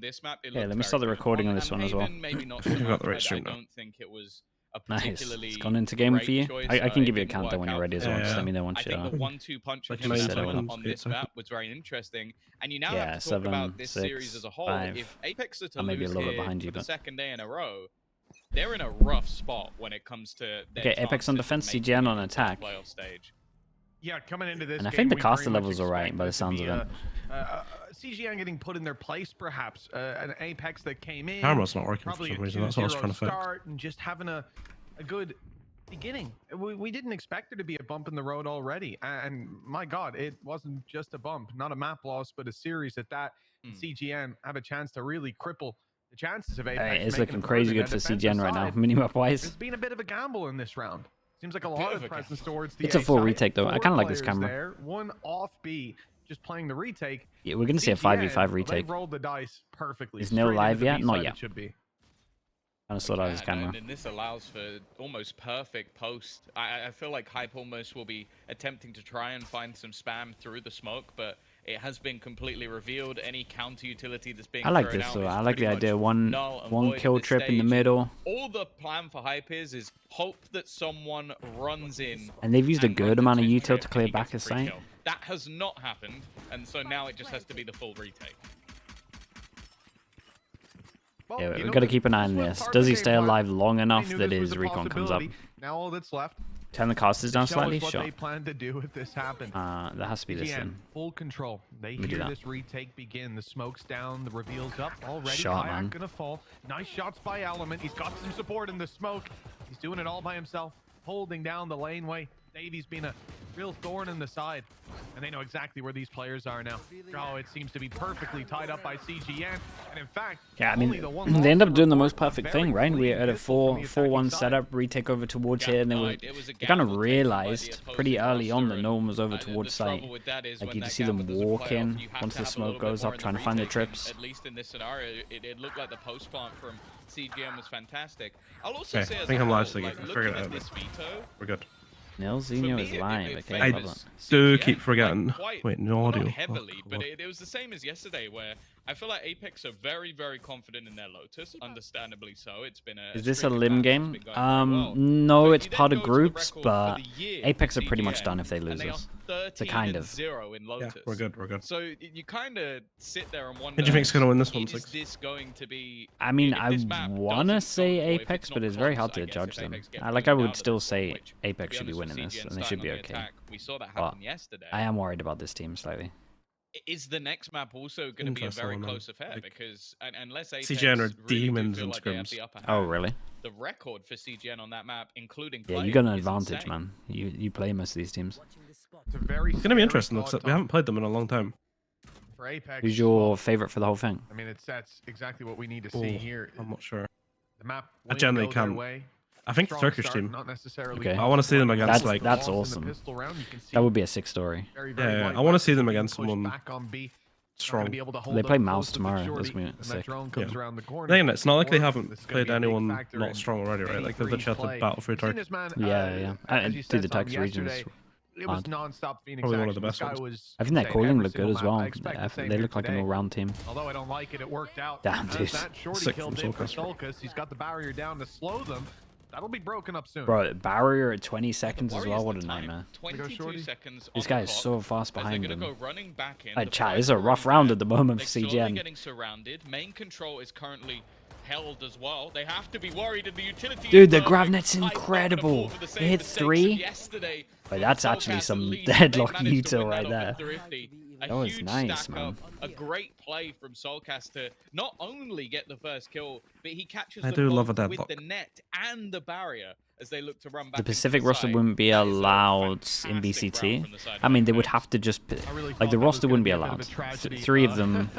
this map, it Yeah, looked let me start the very recording good. on this one as well. Haven, maybe not so You've got much. the right stream I now. don't think it was a Nice. particularly It's gone into game for you. choice. I can It give you a didn't countdown work when you're out ready as for well. him. Just let me know once I you're think the 1-2 punch of Like him 9 and Ascent seconds, on 8 this map seconds. was very interesting. And you now Yeah, have to talk 7, about this 6, series as a whole. 5. If Apeks are to I may be a lose little bit here behind you, for the but second day in a row, they're in a rough spot when it comes to their okay. Apeks on chances of defense, making CGN it on into this attack. playoff stage. Yeah, coming into this And I game, think the we caster very much levels are right by the expected sounds of to it. be CGN getting put in their place, perhaps. An Apeks that came in. Camera's not working for Probably some a reason. That's what I was 2-0 trying to fix. start and just having a good beginning. We didn't expect there to be a bump in the road already. And my God, it wasn't just a bump, not a map loss, but a series at that. And CGN have a chance to really cripple the chances of Apeks. It's looking crazy good for CGN right now, minimap wise. It's been a bit of a gamble in this round. Seems like a lot of presence towards the It's a A full side. retake though. I 4 kind of like this players camera. there, one off B, just playing the retake. Yeah, we're gonna see a 5v5 retake. They rolled the dice perfectly. Is Nil live yet? Not yet. It should be. Kind of slowed out his camera. And this allows for almost perfect post. I feel like Hype almost will be attempting to try and find some spam through the smoke, but it has been completely revealed. Any counter utility that's being I like thrown this out though. is I like the pretty idea. much One null and one void at kill this trip in the stage. middle. All the plan for Hype is hope that someone runs in. And they've used a good runs amount of into util trip to and clear he back gets his free sight. kill. That has not happened, and so now it just has to be the full retake. Well, Yeah, you we've know, got to keep an eye on was this. part of Does the he game stay plan. alive long They enough knew that this was his a recon comes up? possibility. Now all that's left. Turn the casters down Show slightly? us what Sure. they plan to do if this happens. That has to be this CGN, then. full control. They me do hear that. this retake begin. The smoke's down. The reveal's up already. Shot, Kayak man. gonna fall. Nice shots by Element. He's got some support in the smoke. He's doing it all by himself, holding down the laneway. Davy's been a real thorn in the side, and they know exactly where these players are now. Oh, it seems to be perfectly tied up by CGN, and in fact, Yeah, I only mean, the one they end loss up doing the report, most a perfect very thing, right? We clean had a pistol from the 4-1 attacking side. setup, retake over towards here, and then we kind of realized pretty early on that no one was over towards site. Like you just see them walk in once the smoke goes up, trying to find the trips. At least in this scenario, it looked like the post plant from CGN was fantastic. I'll also Okay, say I as think a I'm whole, live, so like, I figured it looking at out. this veto, We're good. Nilzinho for is me, live. it Okay, I hold on. do CGN, keep forgetting. like, quite- Wait, no well, audio. not heavily, Oh, but God. it was the same as yesterday, where I feel like Apeks are very, very confident in their Lotus. Understandably so. It's been a Is this a streak of lim maps game? that's been going very well. No, But it's you then part go of to the groups, record but for the year Apeks for are pretty much CGN, done if they lose and they this. are It's a kind of. 13-0 in Yeah, Lotus. we're good. We're good. So you kind of sit there and wonder. Who do you think's gonna win this one, Is Six? this going to be? I mean, if I this map want to doesn't say go for, if Apeks, it's but not it's very close, hard to I guess judge if them. Apeks get I moved out would of still this one, say which, Apeks to should be honest, with winning this, CGN and they should be starting on the okay. attack, we saw that But happen yesterday. I am worried about this team slightly. Is the next map also going to be a Interesting very one, man. close affair? Like, Because unless Apeks CGN are really do demons feel in like they have scrims. the upper Oh, hand, really? the record for CGN on that map, including Yeah, playing, you got an is advantage, insane. man. You play most of these teams. It's a very It's gonna be scary interesting though, 'cause thought, we haven't played them in a long time. for Apeks. Who's your well, favorite for the whole thing? I mean, it sets exactly what we need to Oh, see here. I'm not sure. The map I will generally go their can't. way. I think the Strong Turkish start, team. not necessarily Okay. I want to see them against That's- like. that's loss in the awesome. pistol round. You can see That would be a sick story. very, Yeah, very yeah, light I wanna weapons see them being against pushed someone back on B. Not gonna strong. be able to They hold play up Mouse close to the tomorrow. shorty, That's gonna be and that sick. drone comes Yeah. around the corner. Again, it's not like they Or haven't this is gonna played be a big anyone factor not in strong already, right? Like they've 83's legit play. battle for You've seen Turkey. this man, Yeah, yeah. as you Do said, the Tom, Turks region is yesterday, it was hard. non-stop Phoenix Probably one of action. the This best guy ones. was I think their insane calling every looked good single as map. well. I expect the same They here look like an today. all-round team. Although I don't like it, it worked out. Damn, As dude. that shorty Sick killed from it for Soulcast. Solcus. He's got the barrier down to slow them. That'll be broken up soon. Bro, barrier at 20 seconds as well. Warriors What a the time. nightmare. 22 seconds This on guy the is clock, so fast as they're behind gonna them. go running back in. Like, The chat, five this is a are rough in round there. at the moment They're for slowly CGN. getting surrounded. Main control is currently held as well. They have to be worried in the utility. Dude, is the perfect. Gravnet's Hype not gonna incredible. fall for the They same hit mistakes 3. yesterday But from that's actually Soulcast some at least. deadlock They managed to util win right that there. off with Thrifty. A That was huge nice, stack man. up, a great play from Soulcast to not only get the first kill, but he catches I them do love both a with deadlock. the net and the barrier as they look to run back The into Pacific the roster side. wouldn't be That is a allowed in fantastic round BCT. from the side I of mean, they would Apeks. have to just I really like thought the that was roster gonna wouldn't be be a bit of a allowed. tragedy, 3 of them,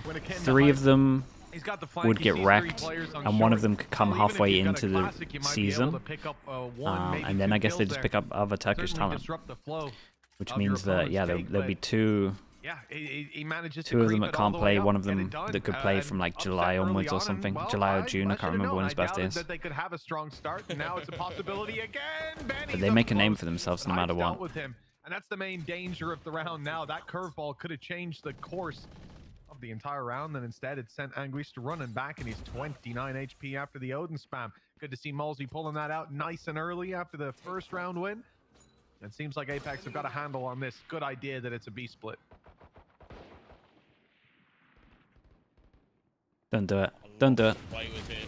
when it came to 3 of Hype. them He's got the flank. would He get sees 3 wrecked, players on and one of short. them could come So even if halfway you've got a into the classic, you might be able season. to pick up, one, maybe And then 2 I guess they kills just there. pick up other Turkish Certainly talent, disrupt the flow which of your means that opponent's yeah, take, there'll be but 2 yeah, he manages to 2 of them creep that it all can't the play, way up, one of get them it done, that could play and from like upset July early onwards or on, and, something. well, July or June, I should've can't remember known. when his I best doubted is. that they could have a strong start, and now it's a possibility again. Benny's But they up make a name close, for themselves no but matter Hype's dealt what. with him, and that's the main danger of the round now. That curveball could have changed the course of the entire round, and instead it sent Anguish to running back, and he's 29 HP after the Odin spam. Good to see Malsey pulling that out nice and early after the first round win. It seems like Apeks have got a handle on this. Good idea that it's a B split. Don't do it. Don't do it. Play with it.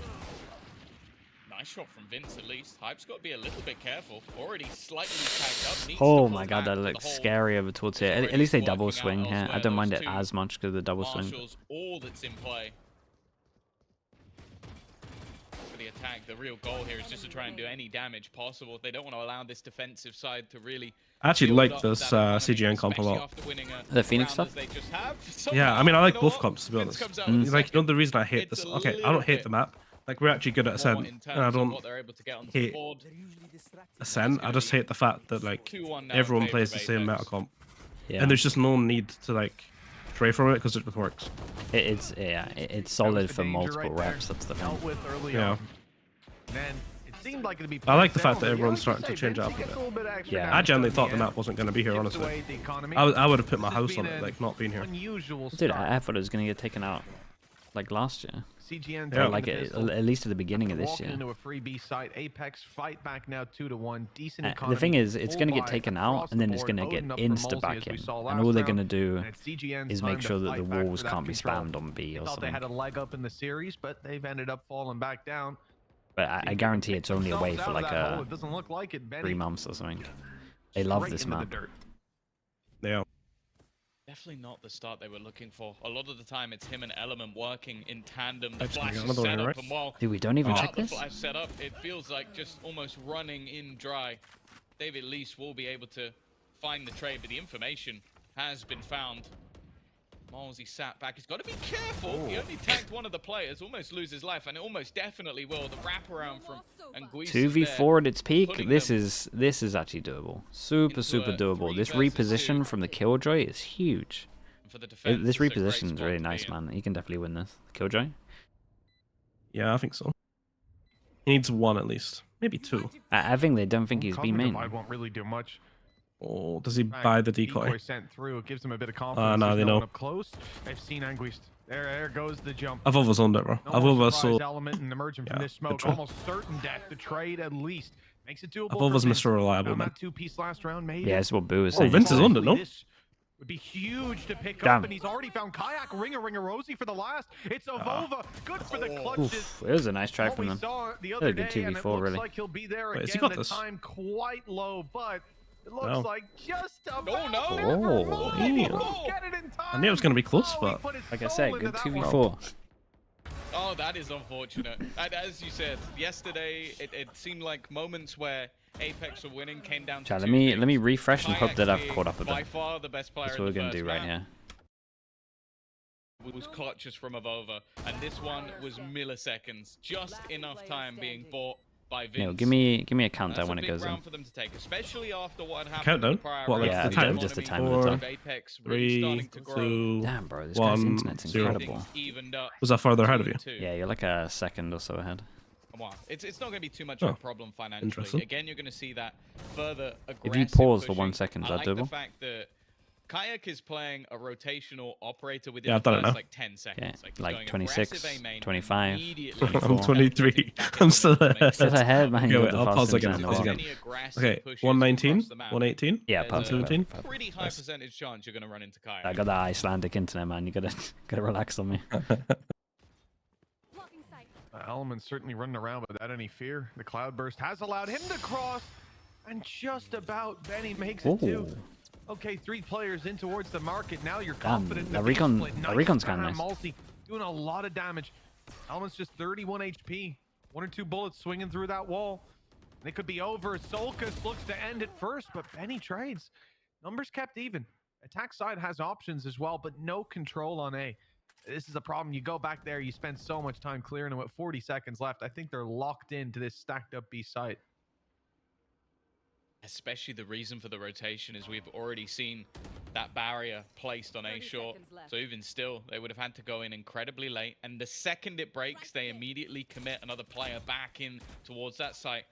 Nice shot from Vince, at least. Hype's got to be a little bit careful. Already slightly tagged up. Needs Oh to my pull god, back, that but looks the hole scary over towards here. is At least they already double working out swing here. I elsewhere. don't mind Those it two as much because of the double swing. Marshals, all that's in play for the attack. The real goal here is just to try and do any damage possible. They don't want to allow this defensive side to really. I actually build like up this that economy, CGN comp a especially lot. after winning a The Phoenix round as stuff? they just have. Yeah, I Somehow, mean, I like you know both what? comps, to be Vince honest. comes out with the Like, you know, second. the reason I hate It's this. a Okay, I little don't hate bit the map. Like, we're actually good at more Ascent, in and I terms of don't what they're able to get onto the hate board. Ascent. I just hate the fact that, like, 2-1 now in everyone favor plays of the same Apeks. meta comp. Yeah. And there's just no need to, like, stray from it because it just works. It's solid the for danger multiple right there. reps. That's the Dealt thing. with early Yeah. on. Then it seemed like it'd be. I like the fact that played everyone's down, but starting to yeah, change it up Vince, he a gets bit. little bit extra Yeah. I damage generally in thought the end. map wasn't going to be here, Chips honestly. away at the economy. I would have put my This has house on been it, an like, not being here. Unusual Dude, start. I thought it was gonna get taken out like last year. CGN Yeah. Or like at least at the beginning of this walking year. into a free B site. Apeks fight back now 2-1. Decent The economy. thing is, it's full going to get buy taken across out, and the then it's board. going to get Odin up for insta Malsey, back as we in. saw And last all they're round. going to do And it's CGN's is time make to sure that fight the back walls for that can't be control. spammed on B They or thought they had a something. leg up in the series, but they've ended up falling back down. But I guarantee it's only away for like It doesn't look like it, Benny. 3 months or something. They love Straight this into the map. dirt. Yeah. Definitely not the start they were looking for. A lot of the time, it's him and Element working in tandem. The That's gonna flash be is another one, set up, right? and while Dude, we don't even without check the this? flash set up, it feels like just almost running in dry. David Lease will be able to find the trade, but the information has been found. Malsey sat back. He's got to be careful. He only tagged one of the players, almost loses life, and it almost definitely will. The wraparound from Anguissa 2v4 at its peak. putting This them is actually doable. Super into a doable. 3 This versus 2. reposition from the Killjoy is huge. for the defense. This it's a great reposition is spot really to be nice, in. man. He can definitely win this. Killjoy. Yeah, I think so. He needs one at least. Maybe two. I think they don't think he's B Cognitive main. Eye won't really do much. Oh, does he In fact, buy the decoy? sent through. It gives them a bit of confidence. no, There's they no one know. up close. They've seen Anguished. There goes the jump. Avulva's on it, bro. No more Avulva's surprise so... element and emerging from Yeah, this smoke. control. Almost certain death. The trade at least makes it doable. Avulva's for Vince. Mr. Reliable, Found man. that 2-piece last round, maybe. Yeah, that's what Boo was Oh, saying. Vince is on it, no? This would be huge to pick Damn. up, and he's already found Kayak, Ringer Rosie for the last. It's Avulva. Good for the clutches. Oof, it was a nice try What from we them. saw the Had other a good day, and it 2v4 looks really. like he'll be there Wait, has again. he got The this? time quite low, but it looks Wow. like just about no. there for Oh, Malsey. damn. Won't get it in time. I knew it was gonna be close, He but put his Like I soul said, into good that one. 2v4. Oh, that is unfortunate. And as you said, yesterday it seemed like moments where Apeks were winning came down to Chat, let two me things. refresh and hope that I've Kayak caught up a being by bit. far the best player That's in what we're the gonna first do right round. here. Was clutches from Avulva, and this one was milliseconds, just enough time being bought by Vince. No, give me a countdown That's when a it big goes in. round for them to take, especially after what had happened Countdown? in the prior What, like round. the time? Just the time of the Four, time. Apeks really starting to grow. 2, Damn, bro, this 1, guy's internet's 0. incredible. Things evened up. Was that farther ahead of you? 2-2. Yeah, you're like a second or so ahead. Come on. It's not going to be too much of a Oh, problem financially. interesting. Again, you're going to see that further aggressive If you pause for pushing. 1 second, is I that like the doable? fact that Kayak is playing a rotational operator within Yeah, I've the done it first now. like 10 seconds. Yeah, he's like going 26, aggressive A main, 25, immediately 24. I'm 23. I'm still ahead. Still ahead, man. Okay, You wait, got I'll the pause fast again, internet in the pause world. again. Any aggressive Okay, pushes 119, across the map, 118. Yeah, there's perfect. a perfect, perfect. pretty high Nice. percentage chance you're going to run into Kayak. I got the Icelandic internet, man. You gotta relax on me. Element's certainly running around without any fear. The cloudburst has allowed him to cross, and just about Benny makes it too. Ooh. Okay, 3 players in towards the market. Now you're Damn, confident in that the big recon- split. that Nice recon's kinda spam, nice. Malsey doing a lot of damage. Element's just 31 HP. 1 or 2 bullets swinging through that wall. It could be over. Solkas looks to end it first, but Benny trades. Numbers kept even. Attack side has options as well, but no control on A. This is a problem. You go back there, you spend so much time clearing, and with 40 seconds left, I think they're locked into this stacked up B site. Especially the reason for the rotation is we've already seen that barrier placed on A short. So even still, they would have had to go in incredibly late. And the second it breaks, they immediately commit another player back in towards that site.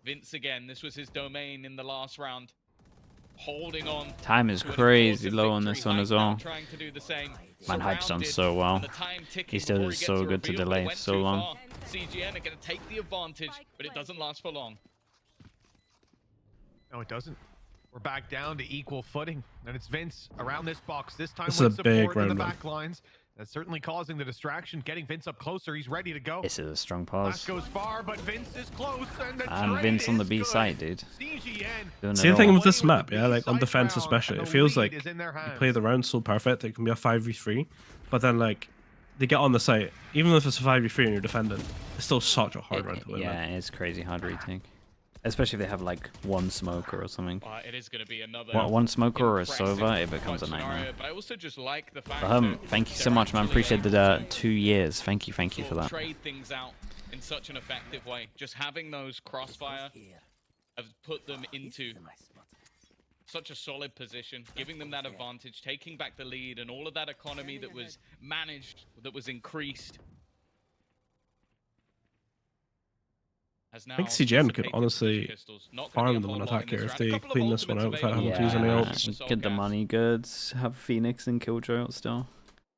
Vince again, this was his domain in the last round. holding on. Time is to an crazy important low on victory. this one as Hype now well. trying to do the same. Man, Hype's done Surrounded, so well. and the time ticking He still before is gets so a good to reveal, but it delay went so too long. far. CGN are going to take the advantage, but it doesn't last for long. No, it doesn't. We're back down to equal footing, and it's Vince around this box. This time This is with a big support in the round, man. back lines. That's certainly causing the distraction. Getting Vince up closer. He's ready to go. This is a strong Pass pause. goes far, but Vince is close, and the And trade Vince on the is B good. side, dude. CGN Doing Same it thing all. with this map, yeah, like on defense especially. It feels like is in their you hands. play the round so perfect, it can be a 5v3, but then like they get on the site, even if it's a 5v3 and you're defending, it's still such a hard round to win. Yeah, Man. it's crazy hard retake. Especially if they have like one smoker or something. It is going to be another One smoker or a impressive Sova, it becomes a scenario, nightmare. but I also just like the fact But, that thank you so they're much, man. actually Appreciate able the to 2 years. Thank you for sort of that. trade things out in such an effective way. Just having those crossfire have put them into such a solid position, giving them that advantage, taking back the lead, and all of that economy that was managed, that was increased. I think CGN could honestly farm them on attack here if they clean this one out without having to use any ults. Get the money goods, have Phoenix and Killjoy out still.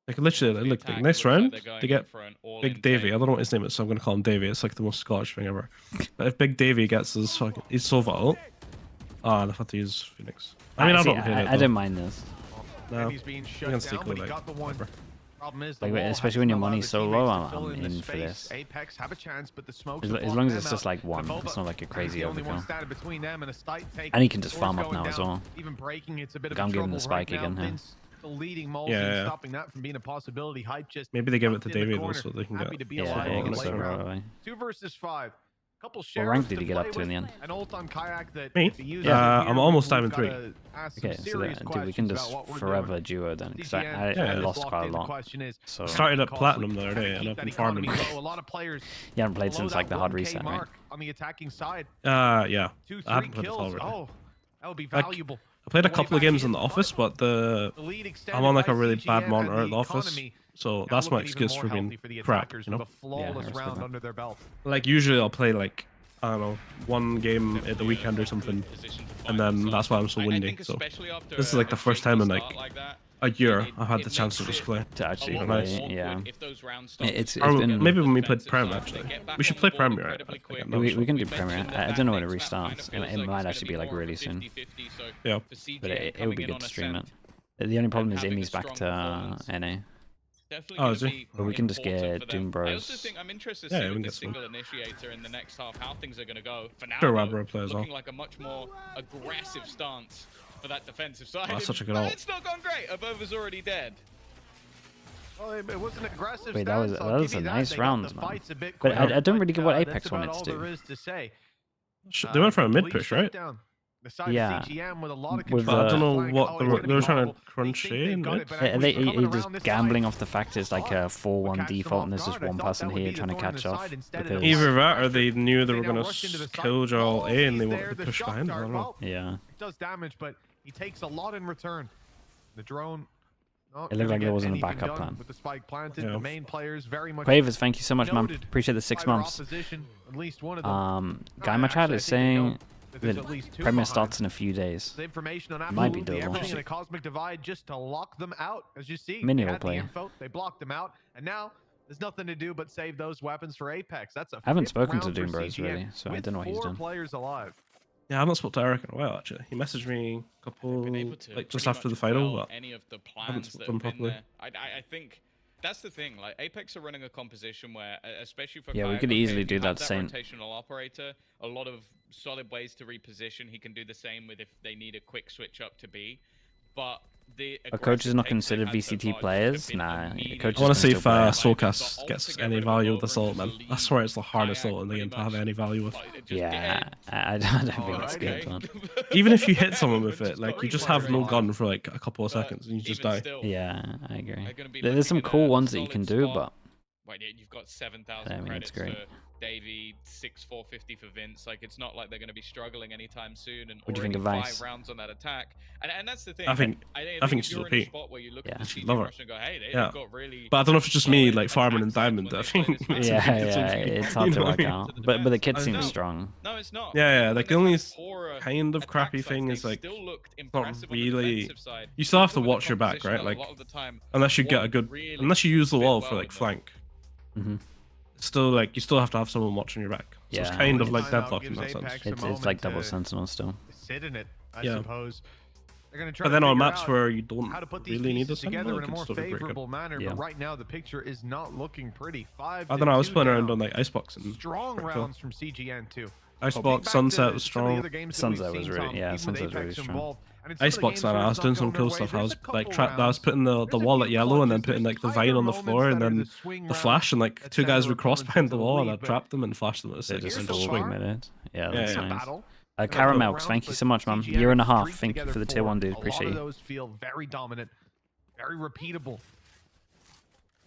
They could literally, look, like, next round, they get Big Davy. I don't know what his name is, so I'm going to call him Davy. It's like the most Scottish thing ever. But if Big Davy gets his fucking... He's Sova ult. Ah, I have to use Phoenix. I mean, I don't hate it, I don't mind this. No, He's being you shut can down, sneak but he away. got the one. Problem is, Like, the wall especially when hasn't your allowed money's the so teammates low, to fill I'm the in for space. this. Apeks have a chance, but the smoke As long as it's just like one, it's not like a crazy overkill. And he can just farm up now as well. Even breaking, it's a bit of I'm a giving trouble the spike right again now. here. Vince, the leading Malsey, Yeah. stopping that from being a possibility. Hype just Maybe they give it to tucked in the Davy though, corner. so they can Happy get... to be Yeah, alive yeah, in I the guess late so, round. probably. 2 versus 5. Couple What rank sheriffs did he to get up play to in the with, end? An ult on Kayak that Me? if he uses Yeah, it here, I'm almost we've diamond gotta 3. ask some Okay, so serious dude, we can questions just about what we're forever doing. duo then, because I CGN lost locked quite a in. The lot. question is, So Started at costly. Platinum the other Trying to day, and keep I've that been farming. economy low. A lot of players you haven't played below since that like the hard 1K reset, right? mark on the attacking side. Yeah. 2, I haven't 3 played it kills. already. Oh, that would be Like, valuable. I played a The way couple of back games in in, the office, but the lead extended I'm on like by a really CGN bad and monitor at the office, economy so now that's my looking even excuse more for healthy being for the crap, attackers you know? with a flawless I respect round that. under their belt. Like usually I'll play like, I don't know, one game at the weekend or something, and then that's why I'm so windy. So this is like the first time in like a year I've had the chance to just play. To actually Even play, nice. yeah. It's Or been... maybe when we played Prem actually. We should play Prem, right? We can do Premier. I don't know when it restarts. It might actually be like really soon. Yeah. But it would be good to stream it. The only problem is Amy's back to NA. Oh, is he? But we can just get Doom I Bros. also think I'm interested Yeah, to we see can with the get some. single initiator in the next half how things are going to go. For now, Sure, though, Rabro play as well. looking like a much more aggressive stance for that defensive side. Oh, that's such a good But ult. it's not gone great. Abova's already dead. Well, it was an aggressive Wait, that was stance, I'll a give you that. nice They got round, the man. fights a bit But quicker, I don't really get what that's Apeks about wanted all to do. there is to say. They went for a The mid lead push, right? shutdown. The side of Yeah. CGN with a lot of With, control. I don't know Flank. what Oh, they it's were gonna be trying to horrible. crunch They think A they've in got mid. it, but as They we're coming just around this gambling side, off the fact it's like a we'll 4-1 catch them default off and there's just guard. I one thought person that would here be the trying to thorn in catch the off. side instead of Because... the Either that or they knew they They were now going rush into the to side. Killjoy A and they he's wanted there, to the push shock behind. I dart. don't know. Well, Yeah. it does damage, but he takes a lot in return. The drone. not It looked gonna like there get wasn't a anything backup done plan. With the spike planted, Yeah. the main players very much Quavers, thank you so much, man. noted Appreciate the by 6 their months. opposition, at least one of them. Guy in my chat Actually, is I think they know saying that there's that at least 2 Premier behind. starts in a few days. The information on Might be absolutely doable. everything in a cosmic divide just to lock them out. As you see, Mini they will had the play. info, they blocked them out, and now there's nothing to do but save those weapons for Apeks. That's a I haven't 5th spoken to round for Doom Bros CGN really, so I with don't know what he's 4 done. players alive. Yeah, I've not spoke to Eric in a while actually. He messaged me a couple, Been able to like just pretty after the much final, quell but any of the haven't plans spoken that to him have been properly. there. I think that's the thing. Like Apeks are running a composition where, especially for Yeah, we Kayak, could okay, easily if do you have that same- rotational operator. A lot of solid ways to reposition. He can do the same with if they need a quick switch up to B. But the Are coaches not aggressive takes they've considered had so VCT far players? just have been Nah, immediate. coaches I want can to see still if play. Soulcast gets any value with this ult, man. I swear it's the hardest ult in the game to have any value with. Yeah, I don't think that's Okay. good, man. Even if you hit someone with it, like you just have no gun for like a couple of seconds and you just die. Yeah, I agree. They're gonna be There's looking some at cool a ones that you can solid do, spot. but Wait, You've got 7,000 credits for Davey, 6,450 for Vince. Like, it's not like they're going to be struggling anytime soon. And what do you think of Vice? 5 rounds on that attack, and that's the thing. I think if you're she's in a OP. spot where you look at the CGN love her. roster and go, hey, they've got really. But I don't know if it's just me like farming and diamond. I think it's hard to work out. But the kid seems strong. No, it's not. Yeah. Like the only kind of crappy thing is like it's not really. You still have to watch your back, right? Like unless you get a good, unless you use the wall for like flank. Still, like you still have to have someone watching your back. So it's kind of like deadlock in that sense. It's like double sentinel still. Sit in it, I suppose. They're gonna try but then to on maps out where you don't how to put these really need a together sentinel, in a more favorable manner. But right now the picture is not looking pretty. 5-2 I don't know. I was playing around on like Icebox and strong rounds from CGN too. Icebox, Sunset was strong. Sunset was really, Sunset was really strong. Icebox, I was doing some cool stuff. I was like I was putting the wall at yellow and then putting like the vine on the floor and then the flash and like 2 guys would cross behind the wall and I'd trap them and flash them at the same time. Just swing minute. Yeah, that's nice. Caramels, Caramelx, thank you so much, man. Year and a half. Thank you for the tier 1, dude. Appreciate you. A lot of those feel very dominant, very repeatable.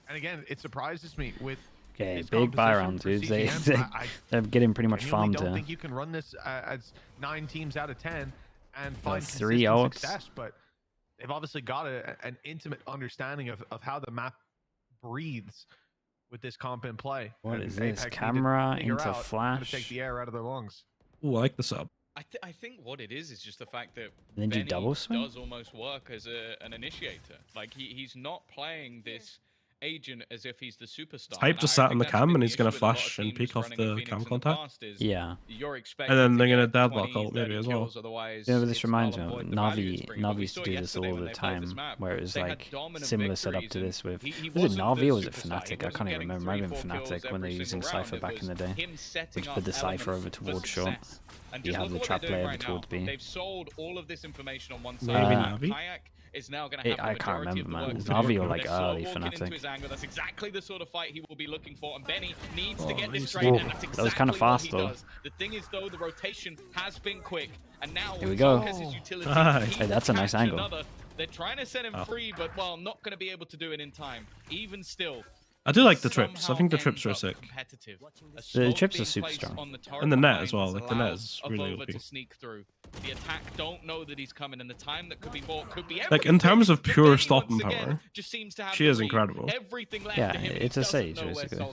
And again, it surprises me with big buy round, dude. They're getting pretty much farmed here. I don't here. think you can run this as 9 teams out of 10 and find 3 consistent success, but they've obviously got an intimate understanding of how the map breathes with this comp in play. What is this? Camera into flash. Take the air out of their lungs. Ooh, I like the sub. I think what it is just the fact that Benny double swing does almost work as an initiator. Like he's not playing this agent as if he's the superstar. Hype just sat on the cam and he's gonna flash and peek off the cam contact. Yeah. And then they're gonna deadlock ult maybe as well. You know, this reminds me of Navi used to do this all the time, where it was like similar setup to this with was it Navi or was it Fnatic? I can't even remember. Might have been Fnatic when they were using Cypher back in the day, which put the Cypher over towards short. You have the trap player over towards B. They've sold all of this information on one side. Kayak is now going to have I can't remember, man. It's Navi or like early Fnatic. That's exactly the sort of fight he will be looking for, and Benny needs to get this trade, and that's exactly that was kind of fast though. The thing is, though, the rotation has been quick, and now here we go. Hey, that's a nice angle. They're trying to set him free, but well, not going to be able to do it in time. Even still, I do like the trips. I think the trips are sick. The trips are super strong. And the net as well. Like the net is really OP. The attack don't know that he's coming, and the time that could be bought could be like in terms of pure stopping power. She is incredible. Yeah, it's a Sage basically.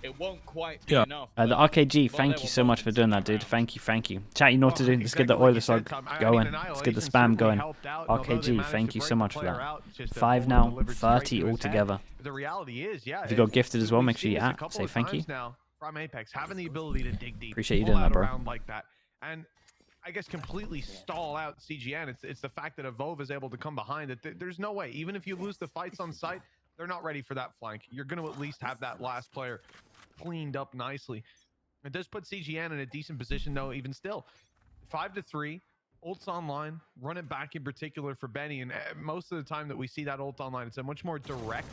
It won't quite be enough. The RKG, thank you so much for doing that, dude. Thank you. Chat, you know what to do. Let's get the Oiler slug going. Let's get the spam going. RKG, thank you so much for that. 5 now, 30 altogether. The reality is, if you got gifted as well, make sure you say thank you. From Apeks, having the ability to dig deep, appreciate you doing that, bro. Like that, and I guess completely stall out CGN. It's the fact that Evolve is able to come behind it. There's no way, even if you lose the fights on site, they're not ready for that flank. You're going to at least have that last player cleaned up nicely. It does put CGN in a decent position, though. Even still, 5-3. Ult's online, run it back in particular for Benny, and most of the time that we see that ult online, it's a much more direct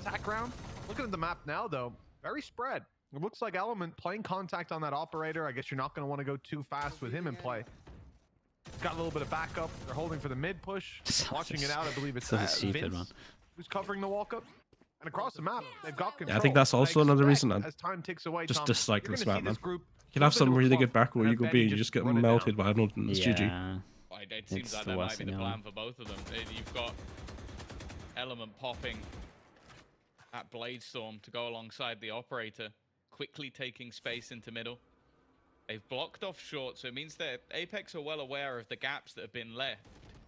attack round. Looking at the map now, though, very spread. It looks like Element playing contact on that operator. I guess you're not going to want to go too fast with him in play. Got a little bit of backup. They're holding for the mid push. Watching it out, I believe it's Vince who's covering the walk up. And across the map, they've got control. Yeah, I think that's also another reason I as time ticks away, just Tom, dislike this map, man. You can have some really good back where you go B and you just get melted by an ult and it's GG. It seems like that might be the plan for both of them. You've got Element popping at Bladestorm to go alongside the operator, quickly taking space into middle. They've blocked off short, so it means that Apeks are well aware of the gaps that have been left.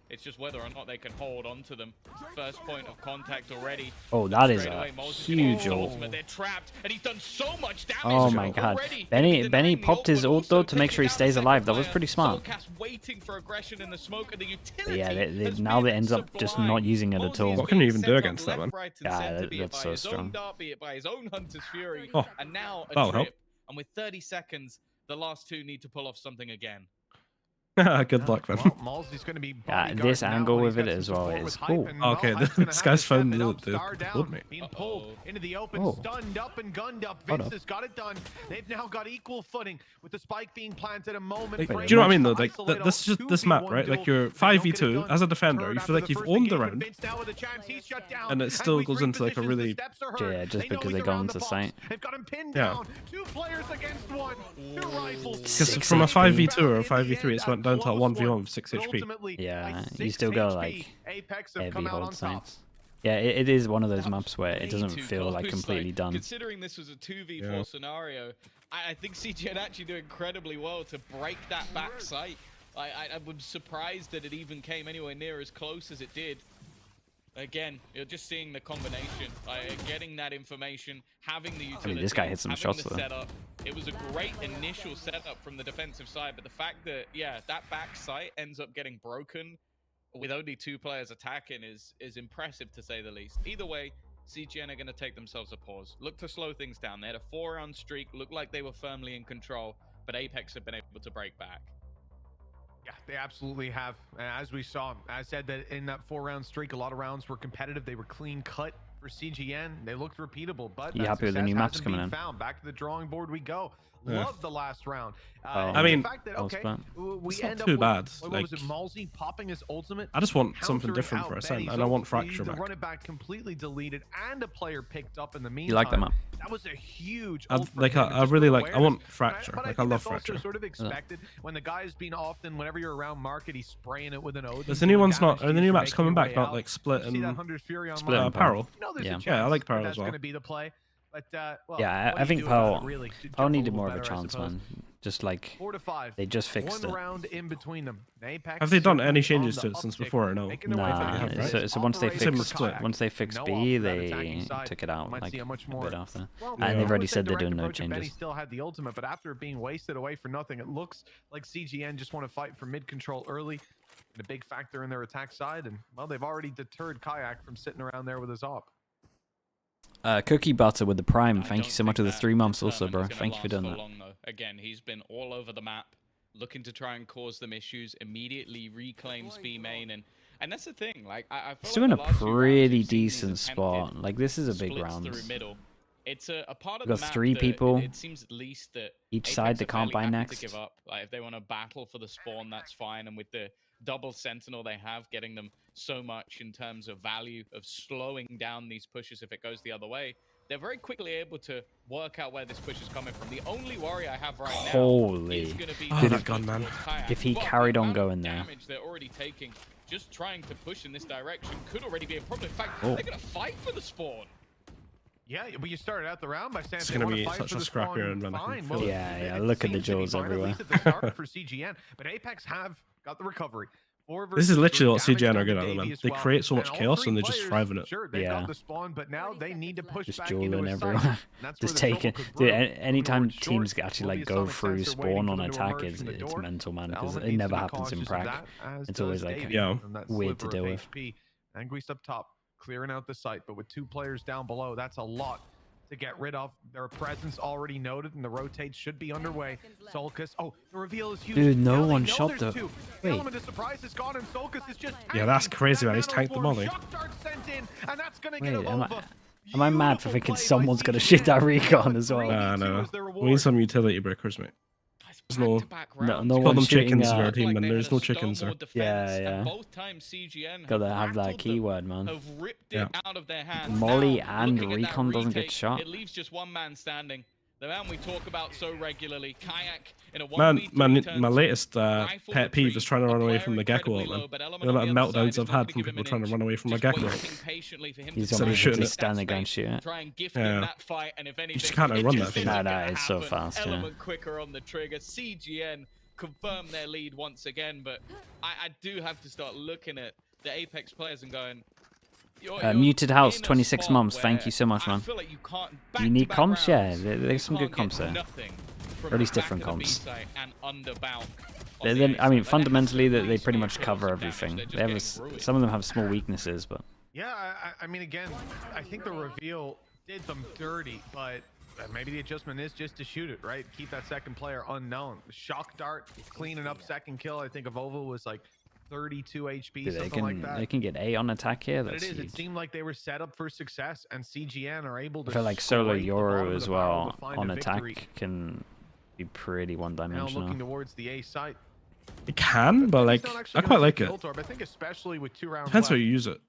It's just whether or not they can hold on to them. First point of contact already. Oh, that is a huge ult. They're trapped, and he's done so much damage. Oh my god. Benny popped his ult though to make sure he stays alive. That was pretty smart. Waiting for aggression in the smoke, and the yeah, now they ends up just not using it at all. What can you even do against that, man? Yeah, that's so strong. Be it by his own Hunter's Fury, oh, and now a that'll trip. help. And with 30 seconds, the last two need to pull off something again. Good luck, man. Well, gonna be this angle with it as well is cool. Okay, this guy's found the gold, mate. Being pulled into the open, stunned up and gunned up. Vince has got it done. They've now got equal footing with the spike being planted a moment. Like, do you know what I mean though? Like this is just this map, right? Like you're 5v2 as a defender. You feel like you've owned the round, and it still goes into like a really just because they go into sight. They've got him pinned down. 2 players against 1. 2 rifles. Because from a 5v2 or a 5v3, it's went down to a 1v1 with 6 HP. Yeah, you still got like heavy hold sights. Yeah, it is one of those maps where it doesn't feel like completely done. Considering this was a 2v4 scenario, I think CGN actually do incredibly well to break that back sight. I was surprised that it even came anywhere near as close as it did. Again, you're just seeing the combination, getting that information, having the utility. I mean, this guy hit some shots though. Setup. It was a great initial setup from the defensive side, but the fact that that back sight ends up getting broken with only 2 players attacking is impressive to say the least. Either way, CGN are going to take themselves a pause. Look to slow things down. They had a 4-round streak, looked like they were firmly in control, but Apeks have been able to break back. Yeah, they absolutely have. As we saw, I said that in that 4-round streak, a lot of rounds were competitive. They were clean cut for CGN. They looked repeatable, but you happy with the new maps coming in? Back to the drawing board we go. Love the last round. I mean, the fact that, we it's end not too up bad. with, what was it, Malsey popping his ultimate? I just want something different for Ascent, and I want Fracture back. The run it back completely deleted, and a player picked up in the meantime. You like that map? That was a huge. I really like. I want Fracture. Like I love Fracture. Sort of expected when the guy's been often. Whenever you're around market, he's spraying it with an Odin. There's the new one's not. Are the new maps coming back? Not like Split and Apparel. Yeah, I like Apparel as well. Going to be the play. But, well, yeah, I think Pearl needed more of a chance, man. Just like 4 to 5. They just fixed it. Round in between them. Have they done any changes to it since before or no? Nah. So once they fixed B, they took it out like a bit after, and they've already said they're doing no changes. Benny still had the ultimate, but after being wasted away for nothing, it looks like CGN just want to fight for mid control early. And a big factor in their attack side, and well, they've already deterred Kayak from sitting around there with his op. Cookie Butter with the Prime. Thank you so much for the 3 months also, bro. Thank you for doing that. Again, he's been all over the map, looking to try and cause them issues, immediately reclaims B main, and that's the thing. Like I he's doing a pretty decent spot. Like this is a big round. It's a part of the map 3 people. It seems at least that each side they can't buy next. To give up. Like if they want to battle for the spawn, that's fine. And with the double sentinel they have, getting them so much in terms of value of slowing down these pushes if it goes the other way, they're very quickly able to work out where this push is coming from. The only worry I have right now is going to be that gun, man. If he carried on going there. Damage they're already taking, just trying to push in this direction could already be a problem. In fact, they're going to fight for the spawn. Yeah, but you started out the round by saying it's going to be such a scrappier and well, yeah, look at the jaws everywhere. At the start for CGN, but Apeks have got the recovery. This is literally what CGN are good at, man. They create so much chaos and they just thrive in it. Sure, they got the spawn, but now they need to push just back dueling everyone. Just taking. Dude, anytime teams actually like go through spawn on attack, it's mental, man, because it never happens in prac. It's always like weird to deal with. Anguisse up top, clearing out the site, but with 2 players down below, that's a lot to get rid of. Their presence already noted, and the rotates should be underway. Solkis, the reveal is huge. Dude, no one shot the. Wait. Element of surprise is gone, and Solkis is just. Yeah, that's crazy, man. He's tanked the molly. Wait, am I mad for thinking someone's gonna shoot that recon as well? No. We need some utility breakers, mate. There's no one chickens in our team, and there's no chickens there. Yeah. Both times CGN gotta have that keyword, man. Out of their hands. Molly and recon doesn't get shot. It leaves just one man standing. The man we talk about so regularly, Kayak in a my latest pet peeve is trying to run away from the Gecko ult, man. The amount of meltdowns I've had from people trying to run away from my Gecko ult. He's obviously standing against you. Yeah. You just can't outrun that thing. No, it's so fast, Element quicker on the trigger. CGN confirm their lead once again, but I do have to start looking at the Apeks players and going, Muted House, 26 months. Thank you so much, man. You need comps? Yeah, there's some good comps there. Or at least different comps. I mean, fundamentally, they pretty much cover everything. They have some of them have small weaknesses, but. Yeah, I mean, again, I think the reveal did them dirty, but maybe the adjustment is just to shoot it, right? Keep that second player unknown. Shock dart, cleaning up second kill. I think Avova was like 32 HP, Dude, something like that. They can get A on attack here. That's huge. Huge. It seemed like they were set up for success, and CGN are able to. I feel like solo Euro as well on attack can be pretty one-dimensional. Now looking towards the A site. It can, but like I quite like it. I think especially with 2 rounds Depends left, how you use it.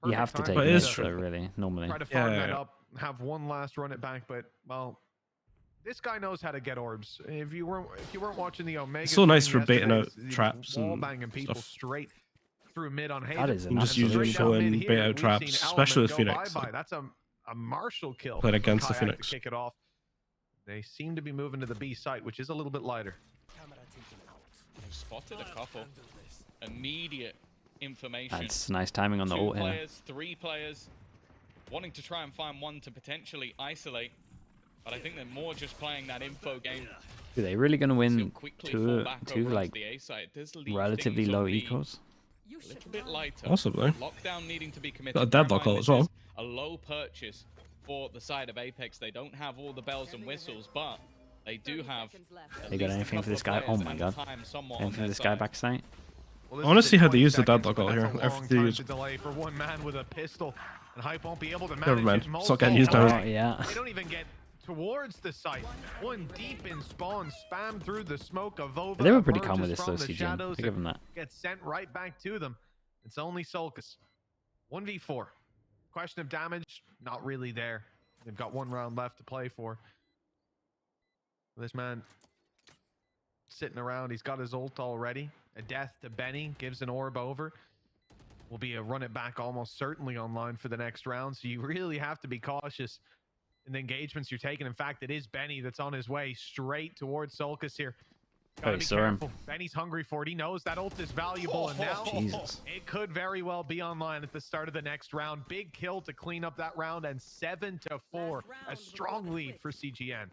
You have to take it is it true. really normally. Try to farm that up, have one last run it back, but well, this guy knows how to get orbs. If you weren't watching the Omega, it's so nice for baiting out traps wall and banging people stuff. straight through mid on Haven. That is just use it to bait out traps, especially with Phoenix. Like, that's a Marshall kill. Played against the Kayak Phoenix. to kick it off. They seem to be moving to the B site, which is a little bit lighter. We've spotted a couple. Immediate information. That's nice timing on the ult here. 2 players, 3 players, wanting to try and find one to potentially isolate. But I think they're more just playing that info game. Are they really going to win two like relatively low A ecos? little bit lighter. Possibly. Lockdown needing to be committed. Got a deadlock all as well. A low purchase for the side of Apeks. They don't have all the bells and whistles, but they do have. They got anything for this guy? Oh my god! Anything for this guy backside? Well, I want to see how they use the deadlock all here. After they use delay for one man with a pistol, and Hype won't be able to manage. Never mind. It. It's not getting used now. Oh yeah. They don't even get towards the site. One deep in spawn, spam through the smoke of Vova. They were pretty calm with this though, CGN. I give them that. Gets sent right back to them. It's only Sulcus. 1v4. Question of damage, not really there. They've got 1 round left to play for. This man sitting around, he's got his ult already. A death to Benny, gives an orb over. Will be a run it back almost certainly online for the next round. So you really have to be cautious in the engagements you're taking. In fact, it is Benny that's on his way straight towards Sulcus here. Gotta be careful. Benny's hungry for it. He knows that ult is valuable, and now it could very well be online at the start of the next round. Big kill to clean up that round, and 7-4. A strong lead for CGN.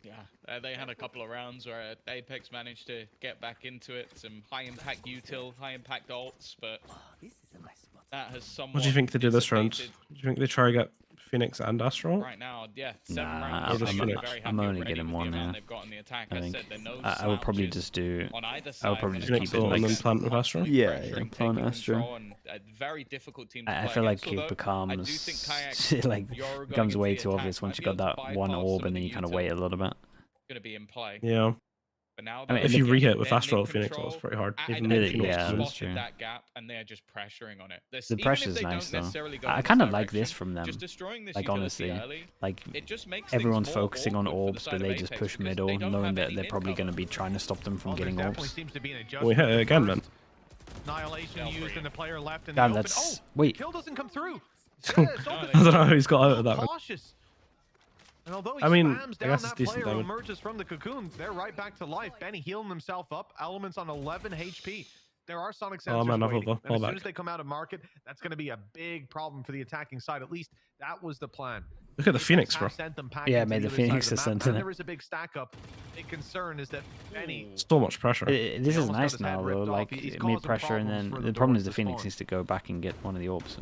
Yeah, they had a couple of rounds where Apeks managed to get back into it. Some high-impact util, high-impact ults, but that has somewhat. What do you think they do this round? Do you think they try to get Phoenix and Astral? Right now, yeah. 7 Nah, rounds. I'm only getting one now. I think I would probably just do. I would probably just keep it and like. then plant with Astral. Yeah, plant Astral. Very difficult team. I feel like it becomes like becomes way too obvious once you got that one orb and then you kind of wait a little bit. Going to be in play. Yeah. But now I mean, if you re-hit with Astral Phoenix, that's pretty hard. Even yeah, that's true. That gap, and they're just pressuring on it. The pressure's nice though. I kind of like this from them. Like honestly, like everyone's focusing on orbs, but they just push middle, knowing that they're probably going to be trying to stop them from getting orbs. We hit it again, man. Annihilation used, and the player left in Damn, the that's open. wait. Kill doesn't come through. I don't know how he's got out of that one. And although he I mean, spams I down guess that it's decent player who damage. emerges from the cocoon, they're right back to life. Benny healing himself up. Elements on 11 HP. There are Sonic sensors man, waiting. I'll And as back. soon as they come out of market, that's going to be a big problem for the attacking side. At least that was the plan. Look at the Phoenix, bro. Yeah, made the Phoenix Ascent in it. There is a big stack up. Big concern is that Benny. So much pressure. This is nice now though, like mid pressure, and then the problem is the Phoenix needs to go back and get one of the orbs.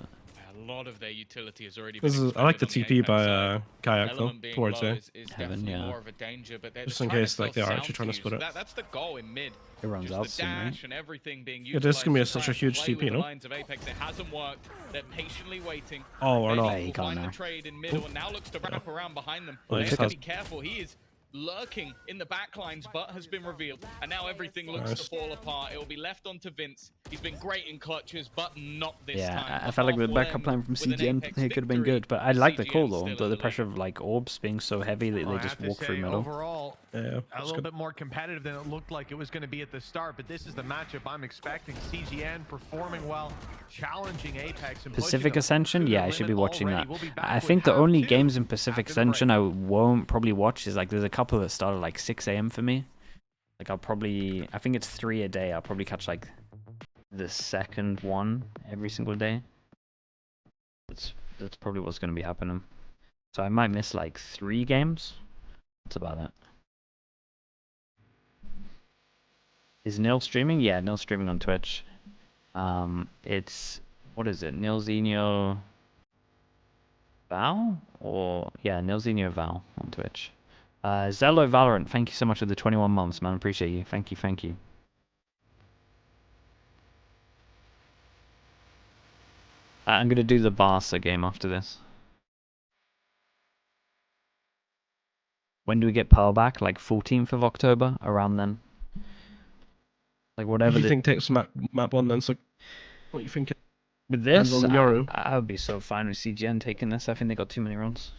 A lot of their utility has already This been is, I like the expended TP on the by Apex side. Kayak though, Element being towards low A. is Heaven, definitely yeah. more of a danger, but they're Just in trying case, to like, they are sound actually trying to cues. split it. That's the goal in mid. It runs Just out the soon, right? dash and everything being Yeah, this is gonna be utilized such to a huge try and play TP, with the no? lines of Apex. It hasn't worked. They're patiently waiting. Oh, or Benny not. you will can't find now. the trade in middle and now looks to wrap around behind them. Oh, They he have to has- be careful. He is lurking in the backlines, but has been revealed. And now everything looks Nice. to fall apart. It will be left onto Vince. He's been great in clutches, but not this Yeah, time. I felt like the Half backup lane plan from with an CGN Apex here could have been victory. good, but I like the CGN call still though. in The the pressure lead. of like orbs being so heavy that they just walk through middle. Overall, Yeah, a that's little good. bit more competitive than it looked like it was going to be at the start, but this is the matchup I'm expecting. CGN performing well, challenging Apex. And Pacific pushing them Ascension, to yeah, the I should be limit watching that. already. We'll be back I with think the half only two games in Pacific after the break. Ascension I won't probably watch is like there's a couple that start at like 6 AM for me. Like I think it's 3 a day. I'll probably catch like the second one every single day. That's probably what's going to be happening. So I might miss like 3 games. That's about it. Is Nil streaming? Yeah, Nil's streaming on Twitch. It's what is it? Nilzinho Val? Or, yeah, Nilzinho Val on Twitch. Zello Valorant, thank you so much for the 21 months, man. Appreciate you. Thank you, thank you. I'm going to do the Barca game after this. When do we get Pearl back? Like 14th of October? Around then? Like whatever. What do you think takes map 1 then? So, what you think? With this, I would be so fine with CGN taking this. I think they got too many runs.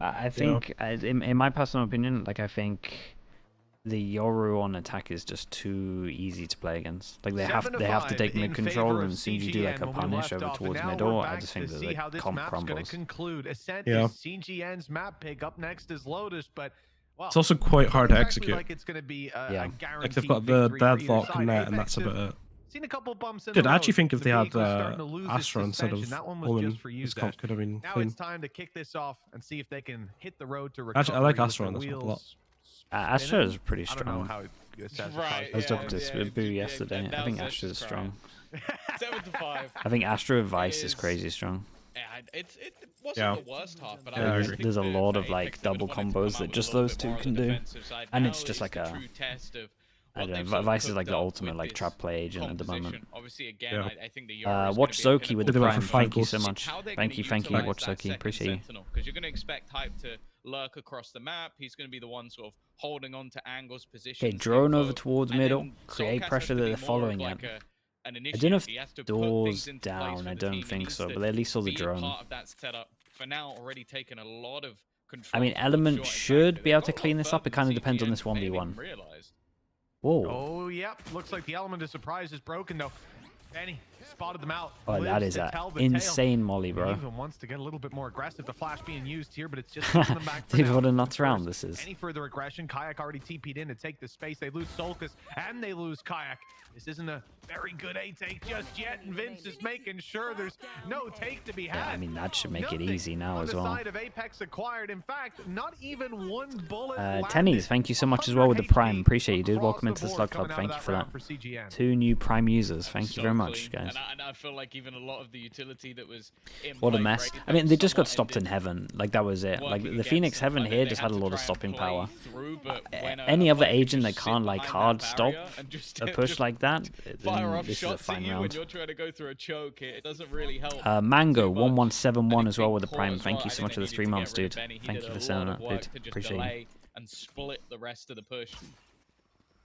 I think, in my personal opinion, like I think the Yoru on attack is just too easy to play against. Like they have to take mid control, and as soon as you do like a punish over towards middle, I just think that the comp crumbles. Ascent is CGN's map pick. Up next is Lotus, but well, it's also quite hard to execute. Like it's going to be like they've got the deadlock and that, and that's about it. Seen a couple bumps in Dude, I actually think if they had Astra instead of Omen, this comp could have been now clean. It's time to kick this off and see if they can hit the road to recovery. Actually, I like Astra on this one a lot. Astra is pretty strong. I don't know how right, I was talking to Boo yesterday. I think Astra is strong. 7 to 5. I think Astra Vice is crazy strong. It wasn't the worst half, but there's a lot of like double combos that just those two can do, and it's just like a. I don't know, Vice is like the ultimate like trap play agent at the moment. Obviously, again, I think the Watch Zoki with the prime. Thank you so much. Thank you, Watch Zoki. Appreciate you. Because you're going to expect Hype to lurk across the map. He's going to be the one sort of holding on to angles, positions. Okay, drone over towards middle. Create pressure that they're following it. I don't know if doors down. I don't think so, but they at least saw the drone. Part of that setup for now already taken a lot of control. I mean, Element should be able to clean this up. It kind of depends on this 1v1. Whoa. Oh, yep. Looks like the element of surprise is broken, though. Benny spotted them out. Oh, that is an insane molly, bro. He even wants to get a little bit more aggressive. The flash being used here, but it's just pushing them back. Dude, what a nuts round this is. Any further aggression, Kayak already TP'd in to take the space. They lose Solkus, and they lose Kayak. This isn't a very good A-take just yet, and Vince is making sure there's no take to be had. Yeah, I mean, that should make it easy now as well. Side of Apeks acquired. In fact, not even one bullet Tennies, thank you so much as well with the Prime. Appreciate you, dude. Welcome into the Slug Club. Thank you for that. 2 new Prime users. Thank you very much, guys. And I feel like even a lot of the utility that was in what a mess. I mean, they just got stopped in Heaven. Like, that was it. Like, the Phoenix Heaven here just had a lot of stopping power. Any other agent that can't, like, hard stop a push like that, this is a fine round. When you're trying to go through a choke, it doesn't really help. Mango1171 as well with the Prime. Thank you so much for the 3 months, dude. Thank you for sending that, dude. Appreciate it. And split the rest of the push.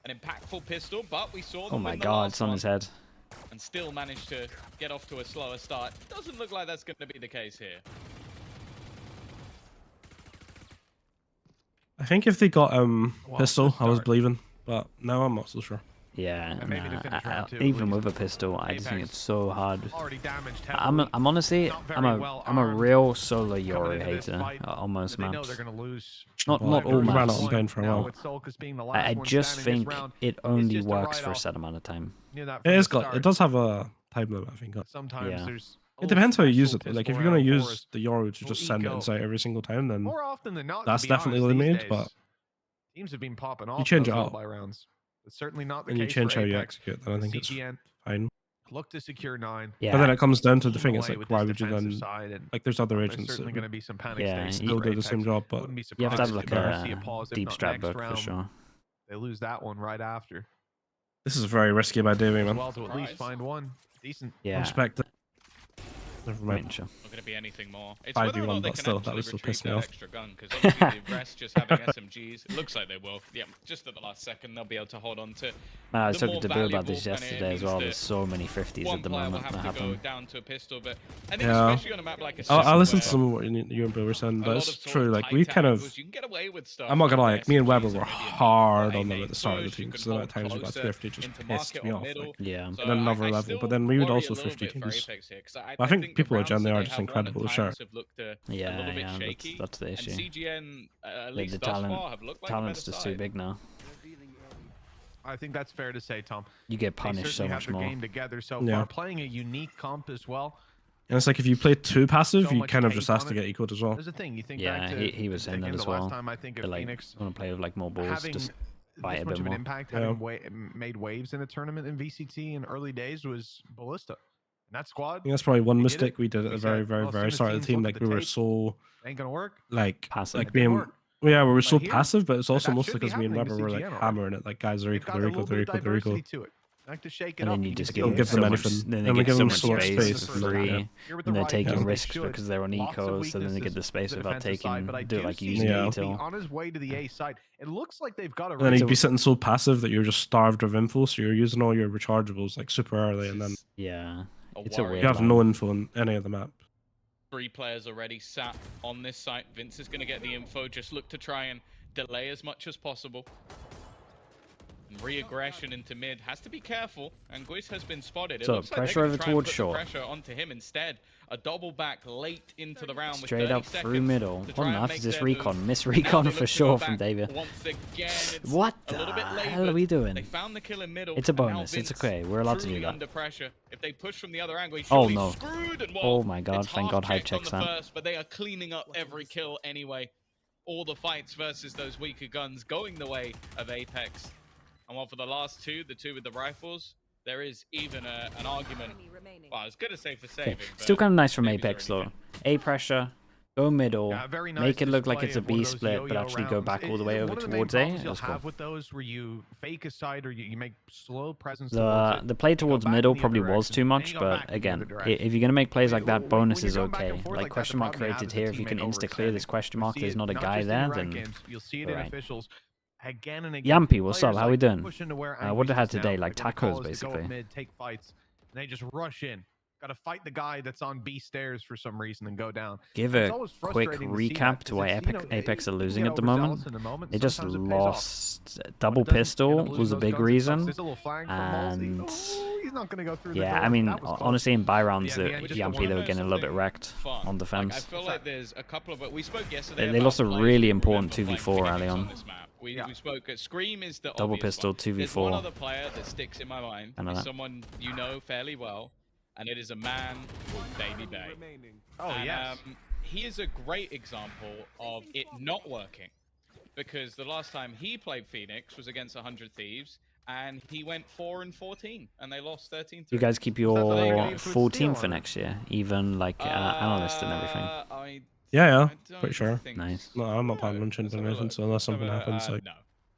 An impactful pistol, but we saw them. Oh my god, it's on his head. And still managed to get off to a slower start. Doesn't look like that's going to be the case here. I think if they got pistol, I was believing, but now I'm not so sure. Yeah, even with a pistol, I just think it's so hard. I'm honestly, I'm a real solo Yoru hater on most maps. Not all maps. For a while. I just think it only works for a set amount of time. It does have a time limit, I think. Sometimes there's. It depends how you use it. Like if you're gonna use the Yoru to just send it inside every single time, then that's definitely limited. But teams have been popping off. You change it up. It's certainly not the and case. You change for how Apeks. you execute. Then I think it's fine. Look to secure 9. Yeah. But then it comes down to the thing. It's like, why would you then? Like, there's other agents. There's certainly going to be some panic. Yeah, still do the same job, but you have to have like a deep strat book for sure. They lose that one right after. This is very risky by Davey, man. Well, to at least find one decent. Yeah. Respect it. Never mind. Sure. Not going to be anything more. It's 5v1, but still, that would still piss me off. Extra gun, because obviously the rest just having SMGs. It looks like they will. Yeah, just at the last second, they'll be able to hold on to. I was talking to Bill about this yesterday as well. There's so many 50s at the moment that happen. Down to a pistol, but I think especially on a map like Ascent, I'll listen to some of what you and Bill were saying, but it's true. Like we kind of. I'm not gonna lie. Like, me and Weber were hard on them at the start of the team because the amount of times we got 50 just pissed me off. Like, yeah. And then another level, but then we would also 50 teams. I think people are generally just incredible, sure. Yeah, that's the issue. CGN, at least the talent's just too big now. I think that's fair to say, Tom. You get punished so much more. Game together so far, playing a unique comp as well. And it's like if you play too passive, you kind of just ask to get equal as well. There's a thing you think. Yeah, he was saying that as well. I think like, Phoenix want to play with like more balls, just bite a bit more. Impact, having made waves in a tournament in VCT in early days was Ballista. that squad. I think that's probably one mistake we did at the very start of the team. Like we were so ain't gonna work. Like passive. Like being we were so passive, but it's also mostly because me and Weber were like hammering it. Like guys, the Rico. Like to shake it and up. then you just give Don't them give them so much, anything. then they And we get give so them much so much space space for free, and they're taking risks because they're on ecos, so then they get the space without taking, do it like using eTill. On his way to the A site, it looks like they've got a. And then he'd be sitting so passive that you're just starved of info, so you're using all your rechargeables like super early, and then yeah, it's a weird you have line. no info on any of the map. 3 players already sat on this site. Vince is going to get the info. Just look to try and delay as much as possible. And re-aggression into mid. Has to be careful. And Guiz has been spotted. It So looks pressure like over towards short. Pressure onto him instead. A double back late into the round. Straight with 30 up through seconds middle. to What try on and earth make is this their recon? move. Miss Now recon they for look to sure go from back David. once again. It's What a the little bit late, hell are but we They doing? found the kill in middle. It's a and now bonus. It's Vince okay. We're allowed to do truly that. under pressure. If they push from the other angle, he's Oh, surely no. screwed. And Oh my god, it's thank God hype half-checked on checks the that. first, but they are cleaning up every kill anyway. All the fights versus those weaker guns going the way of Apeks. And while for the last two, the two with the rifles, there is even an argument. Well, I was going to say for saving. Okay. Still kind of nice from maybe Apeks they're though. A pressure, go middle, very nice make it look like display it's a of one B of those split, but yo-yo actually go rounds. back all the way over One of the main towards A. problems you'll That's cool. have with those where you fake a side or you make slow presence towards it, The play you go towards back middle in the probably other was direction, too then much, you go back but in the again, other direction. if you're gonna make plays like that, When bonus you're is going back and okay. forth Like that, question the mark problem you have created is a here, if you can teammate insta clear this overextending. question You mark, see there's it not a not guy just in there, your ranked then games, you'll see it in alright. officials again and again. Yampy, what's up? Players How we doing? pushing to where What did I have Anguish is today? now. Like When the call tacos, is to go up basically. mid, take fights, and they just rush in. Got to fight the guy that's on B stairs for some reason and go down. Give It's a always quick frustrating to see recap that to 'cause why it's, you know, Apeks are you can losing get at the overzealous moment. in the moment. They just Sometimes it pays off. lost When double it doesn't, pistol you end up was losing a those big guns, it sucks. reason, There's a little flank from and Malsey. Oh, he's not going to go through the yeah, door. I mean, That was close. honestly, in buy rounds, Yeah, that just the Yampy one they were of getting a little bit something wrecked fun. on Like, defense. I feel like there's a couple of, but we spoke yesterday. They lost a about really plays important remember 2v4 playing early Phoenix on. this map. We spoke at Scream is the Double obvious pistol, one. 2v4. There's one other player that sticks in my mind. I know It's that. someone you know fairly well, and it is a man called Davey Bay. Oh, And, yes. he is a great example of it not working, because the last time he played Phoenix was against 100 Thieves, and he went 4-14, and they lost 13-3. You guys keep your full team for next year, even like analyst and everything. Yeah, pretty sure. Nice. No, I'm not planning on changing anything, so unless something happens, like No.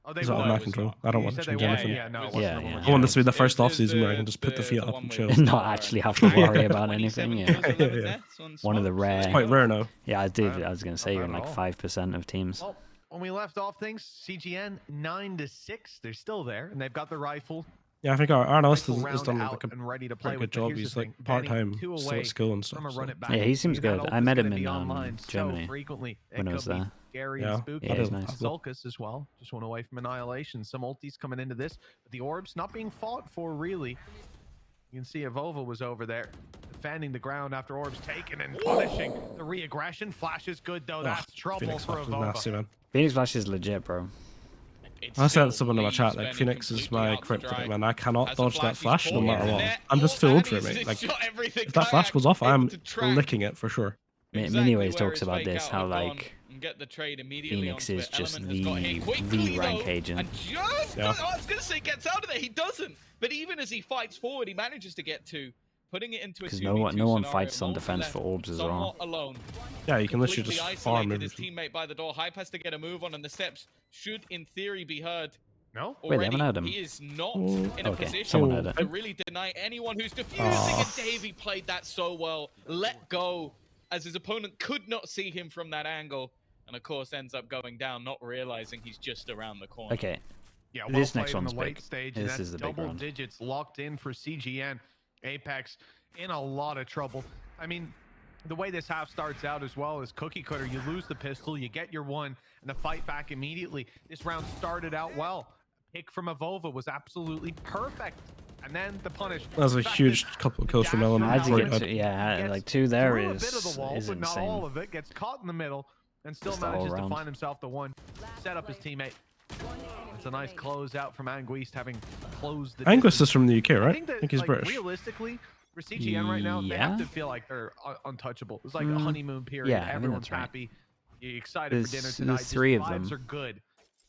Oh, they it's out of won. my control. I don't want to change anything. Yeah, no, it Yeah, wasn't. yeah. I want this to be the first It off was season where I can just put the feet the up one and with chill. Not actually have to worry about anything. 27 Yeah. kills, 11 Yeah. deaths on One of the smokes, rare- It's there quite you go. rare now. Yeah, I did. Wow. I was gonna say Not you're in bad at like all. 5% of teams. Well, when we left off things, CGN 9-6. They're still there, and they've got the rifle. Yeah, I think our analyst has round done out like a and ready to play pretty with. good But job. here's He's the like thing, part time, banning two still away at school and stuff. from a So. run it back. Yeah, he seems That good. ult I is met gonna him be in online so Germany frequently. when I It was could be there. scary Yeah. and spooky. Yeah, he's I nice. did. Zulkas as well. Just one away from annihilation. Some ultis coming into this, but the orbs not being fought for really. You can see Avova was over there defending the ground after orbs taken and punishing. The re-aggression flash is good though. That's trouble Phoenix for Flash is nasty, Avova. man. Phoenix Flash is legit, bro. I said to someone in my chat, like, Phoenix is my kryptonite, man. I cannot dodge that flash no matter what. I'm just too old for it, mate. Like, if that flash goes off, I'm licking it for sure. Miniways talks about this, how like Phoenix is just the rank agent. Yeah. I was gonna say gets out of there. He doesn't. But even as he fights forward, he manages to get to putting it into a Because no one fights on defense for orbs as well. Alone. Yeah, you can literally Completely just farm isolated his everything. teammate by the door. Hype has to get a move on, and the steps should, in theory, be heard. No? Wait, they haven't heard him. He is not Oh, in a okay, position someone heard it. to really deny anyone who's defusing. And Davey played that so well. Let go, as his opponent could not see him from that angle, and of course ends up going down, not realizing he's just around the corner. Okay, Yeah, this well next played in one's the late big. stage, This and that's is the big double round. digits locked in for CGN. Apeks in a lot of trouble. I mean, the way this half starts out as well is cookie cutter. You lose the pistol, you get your one, and the fight back immediately. This round started out well. Pick from Avova was absolutely perfect. And then the punish. That was a huge couple of kills from Element. How'd you before get it to, had- yeah, like 2 there through a bit of the wall, is but not all insane. of it. Gets caught in the middle and still Just the whole manages to round. find himself the one. Set up his teammate. It's a nice close out from Anguist, having closed the Anguist distance. is from the UK, right? I think that, he's like, British. realistically, for CGN right now, they Yeah. have to feel like they're untouchable. It's like a honeymoon period. yeah, I mean, Everyone's that's right. happy. You're excited for dinner There's tonight. 3 of Vibes them. are good.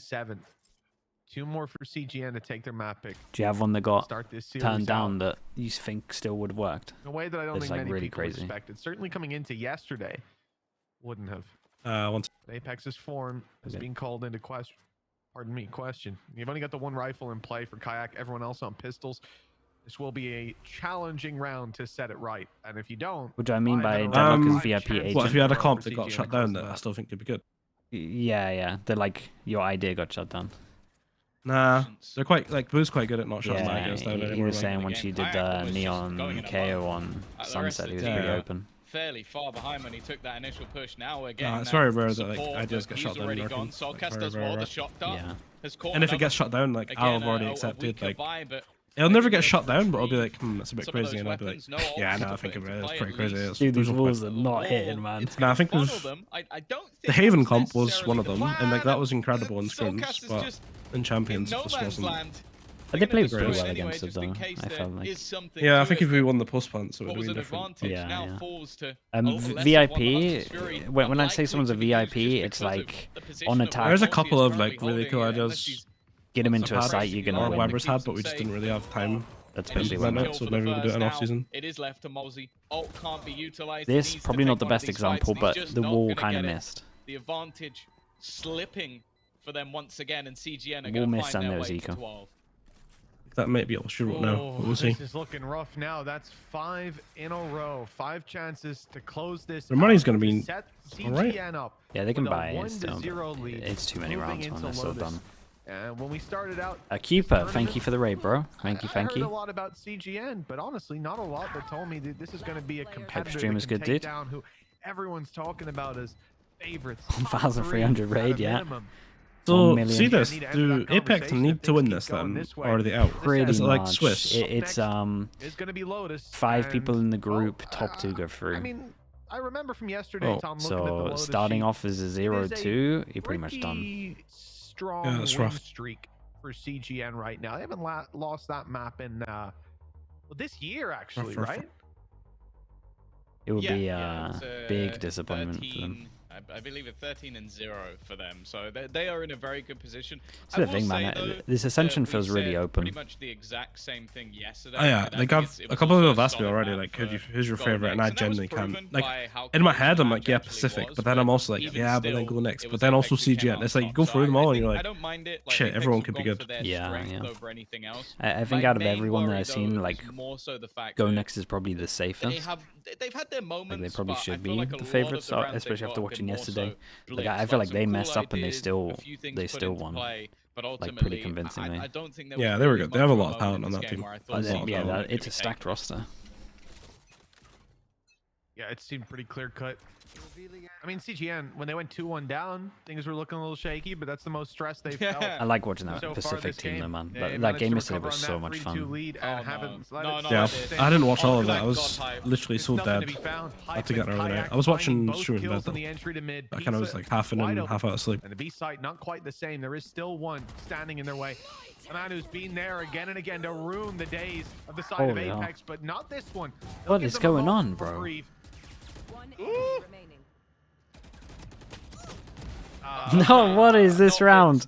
7th. 2 more for CGN to take their map pick. Do you have one that got Start this series turned down out that you think still would have worked? in a way that I don't It's think like many really people crazy. expected. Certainly coming into yesterday, wouldn't have. Apex's form is being called into question. Pardon me, question. You've only got the one rifle in play for Kayak, everyone else on pistols. This will be a challenging round to set it right. And if you don't... What do I mean by Deadlock is VIP agent? Well, if you had a comp that got shut down, I still think it'd be good. Yeah. They're like, your idea got shut down. Nah, they're quite, like, Boo's quite good at not shutting my ideas down. He was saying when she did Neon KO on Sunset, he was pretty open. Fairly far behind when he took that initial push. Now again, it's very rare that like ideas get shut down. Already gone. Solcast does well. The shot dart has caught. And if it gets shut down, like I'll have already accepted, like it'll never get shut down, but I'll be like, that's a bit crazy, and I'll be like, yeah, no, I think it is pretty crazy. Dude, these rules are not hitting, man. No, I think the Haven comp was one of them, and like that was incredible in scrims, but in Champions it just wasn't. But they played pretty well against it, though. I felt like. Yeah, I think if we won the post plant, it would have been different. Yeah. VIP. When I say someone's a VIP, it's like on attack. There's a couple of like really cool ideas. Get him into a site, you're gonna win. Weber's had, but we just didn't really have time. That's basically what it. So maybe we'll do it in off season. It is left to Mozzie. Ult can't be utilized. This probably not the best example, but the wall kind of missed. The advantage slipping for them once again, and CGN are going to find their way to 12. That might be all sure now. We'll see. This is looking rough now. That's 5 in a row. 5 chances to close this. Their money's going to be set CGN up. Yeah, they can buy it still. It's too many rounds when they're so done. And when we started out, Keeper, thank you for the raid, bro. Thank you. I heard a lot about CGN, but honestly, not a lot that told me that this is going to be a competitor Stream is good, dude. down who everyone's talking about as favorites. 1,300 raid, yeah. So, see this, do Apeks need to win this then, or are they out? Pretty is it like much. Swiss? It's 5 people in the group, top 2 go through. I mean, I remember from yesterday, Tom, so starting off as a 0-2, you're pretty much done. Strong win streak for CGN right now. They haven't lost that map in this year, actually, right? It would be a big disappointment for them. I believe it's 13-0 for them, so they are in a very good position. That's the thing, man. This Ascension feels really open. Pretty much the exact same thing yesterday. Oh yeah, like a couple of people have asked me already, like, who's your favorite? And I genuinely can't. Like, in my head, I'm like, yeah, Pacific, but then I'm also like, yeah, but then go next. But then also CGN. It's like you go through them all, and you're like, shit, everyone could be good. Yeah. I think out of everyone that I've seen, like, Go Next is probably the safest. They've had their moments. They probably should be the favorites, especially after watching yesterday. Like, I feel like they messed up and they still won, like, pretty convincingly. Yeah, they were good. They have a lot of talent on that team. Yeah, it's a stacked roster. Yeah, it seemed pretty clear cut. I mean, CGN, when they went 2-1 down, things were looking a little shaky, but that's the most stress they've felt. I like watching that Pacific team, though, man. That game yesterday was so much fun. Yeah, I didn't watch all of that. I was literally so dead. I had to get early night. I was watching stream in bed, though. I kind of was like half in and half out of sleep. And the B site, not quite the same. There is still one standing in their way. A man who's been there again and again to ruin the days of the side of Apeks, but not this one. What is going on, bro? No, what is this round?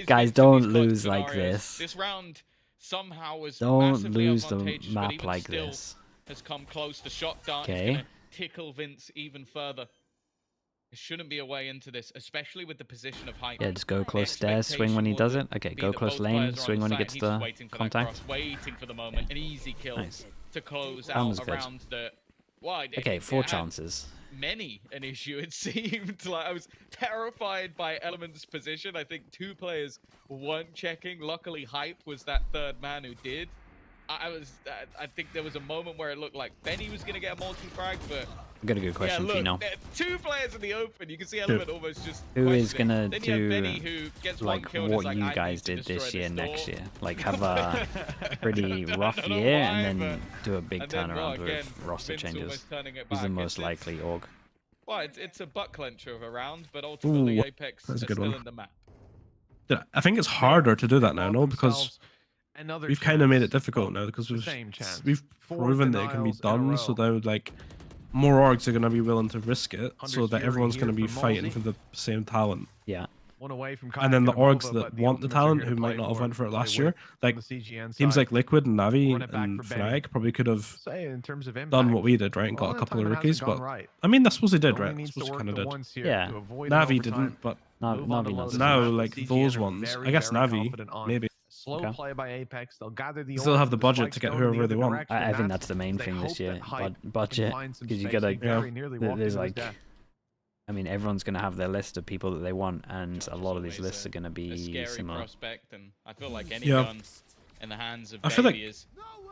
Guys, don't lose like this. This round somehow was don't lose the map like this. Has come close. The shot dart is gonna tickle Vince even further. There shouldn't be a way into this, especially with the position of height. Yeah, just go close stairs, swing when he does it. Okay, go close lane, swing when he gets the contact. Waiting for the moment, an easy kill to close out around the. Okay, 4 chances. Many an issue, it seemed. Like, I was terrified by Element's position. I think 2 players weren't checking. Luckily, Hype was that 3rd man who did. I think there was a moment where it looked like Benny was gonna get a multi-frag, but I've got a good question for you now. 2 players in the open. You can see Element almost just. Who is gonna do like what you guys did this year next year? Like have a pretty rough year and then do a big turnaround with roster changes. Who's the most likely org? Well, it's a butt clencher of a round, but ultimately Apeks is still in the map. I think it's harder to do that now, no? Because we've kind of made it difficult now because we've proven that it can be done. So now, like, more orgs are going to be willing to risk it, so that everyone's going to be fighting for the same talent. Yeah. one away from and then the orgs Nova, that want the talent who might not have went for it last year, like the CGN teams side. like Liquid and Navi Run it back and for Benny. Fnatic probably could have Say in terms of impact, done what we did, right, and well, got a that couple of time it rookies. hasn't But gone right. I mean, that's what they did, Only right? needs That's to what work kind of the did. ones here Yeah. to avoid Navi overtime. didn't, but Navi not so now, much. like CGN those are ones, very, I guess very Navi confident on. maybe Slow Okay. play by Apeks. They'll gather the still have the budget spikes to get going in the whoever they other want. direction, I and think that's the main they thing this hope year. that Hype Budget, can find some because you space. gotta. He very nearly walked There's into his like, death. I mean, everyone's gonna have their list of people that they want, and a lot of these Always lists are gonna a be scary similar. prospect, and I feel like any Yeah. gun in the hands of I feel like Davey is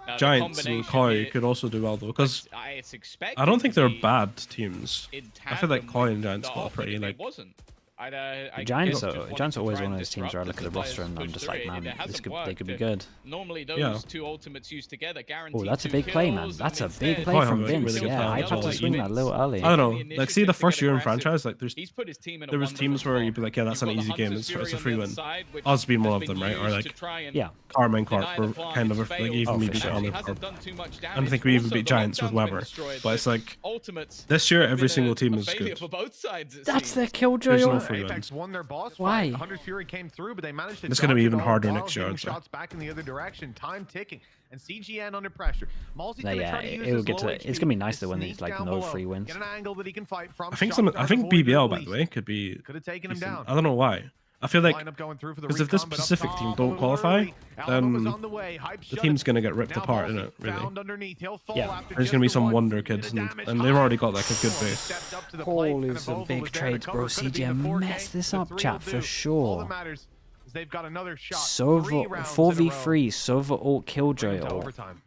the Giants and combination Koi here, could also do well though, because it's expected I don't think to they're be bad teams. in I feel like tandem Koi with and Giants the got off, pretty but like. it wasn't. I Giants guess are just wanting Giants to are always try one and of those teams where I look at the disrupt roster and I'm push just through like, it. man, It hasn't they could be worked. good. Normally those Yeah. two ultimates used together guarantee. Oh, that's a 2 big play, man. kills, That's a and big instead, play Koi from have a Vince. really good Yeah, talent hype as had well. to swing that a little early. I don't taking know. the Like, see the initiative to first get year in aggressive. franchise, like He's put his team in a there was wonderful teams where spot. you'd be like, yeah, that's You've an got the easy game. Hunter's It's a Fury free on the win. other side, which Us being one has of them, been right? Or used like to try and Yeah. Karma and Corp deny were the plant. kind of It's like failed. even Oh, we for beat sure. Charlie. It hasn't done too much I don't damage. think we even Also, beat the Giants with lockdown's been Weber. destroyed, But it's like ultimates this year, have every been single team a is failure good. for both sides, it That's seems. their Killjoy. There's no order. free Apeks won their boss Why? fight. The Hunter's Fury came through, but they managed to It's gonna be dodge even it all harder while next year, getting I'd say. shots back in the other direction. Time ticking, and CGN under pressure. Malzy's No, gonna yeah, try to use it will his get to low that. It's HP gonna be nice to though when sneak there's like down no below, free wins. get an angle that he can fight from. I think Shot dart avoided BBL at by the least. way could be. Could have taken him decent. down. I don't know why. I feel like Lineup going through for the because if this recon, but up specific top, team a don't little qualify, early. Element was then on the way. Hype the shut team's it. gonna get ripped Now apart, Malzy innit? Really. found underneath. He'll fall Yeah. after There's just gonna be the some one. wonder Bit of kids, damage. and they've already got like a good Hype base. stepped up to the plate, Holy, and some Evolva big was there to trades, cover. bro. Could have been CGN the 4K. messed this The up, 3 chat, will for do. All sure. that matters is they've got another shot. Sova 3 rounds 4v3 Sova ult Bring Killjoy them to ult. overtime.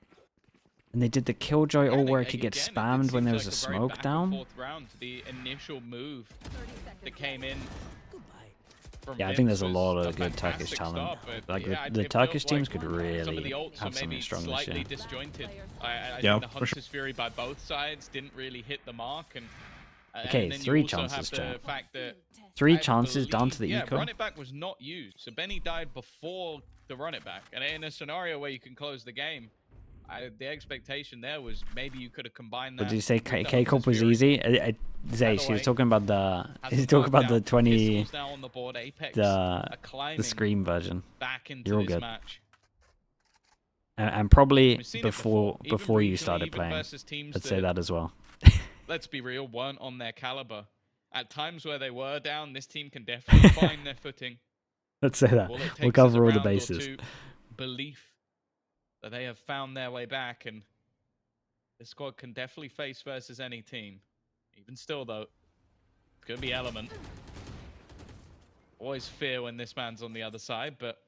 And they did the Killjoy ult where it could Again, get it spammed when there seems was a like very smoke back and down. forth round. The initial move that came in. from Yeah, I think there's a Vince lot was of good Turkish fantastic talent. start, but Like yeah, the it Turkish feels teams like could some of really the ults have were something maybe strong this slightly year. disjointed. I Yeah, think the for sure. Hunter's Fury by both sides didn't really hit the mark, and Okay, and then you 3 also have chances, the chat. fact that 3 I chances down to the believe- eco. Run it back was not used, so Benny died before the run it back, and in a scenario where you can close the game, the expectation there was maybe you could have combined that. But did you say with the K-Cup Hunter's was Fury. easy? Zay, By she the was way, talking about the. Hasn't He's talking worked about the out. 20, Pistols now on the board. Apeks the are climbing the Scream version, back into You're all this good. match. and probably We've seen it before Even you regionally, started even playing. versus teams Let's say that as well. let's be real, weren't on their caliber. At times where they were down, this team can definitely find their footing. Let's say that. All it takes We'll is cover a all the round or bases. two belief that they have found their way back, and this squad can definitely face versus any team. Even still, though, it's going to be Element. Always fear when this man's on the other side, but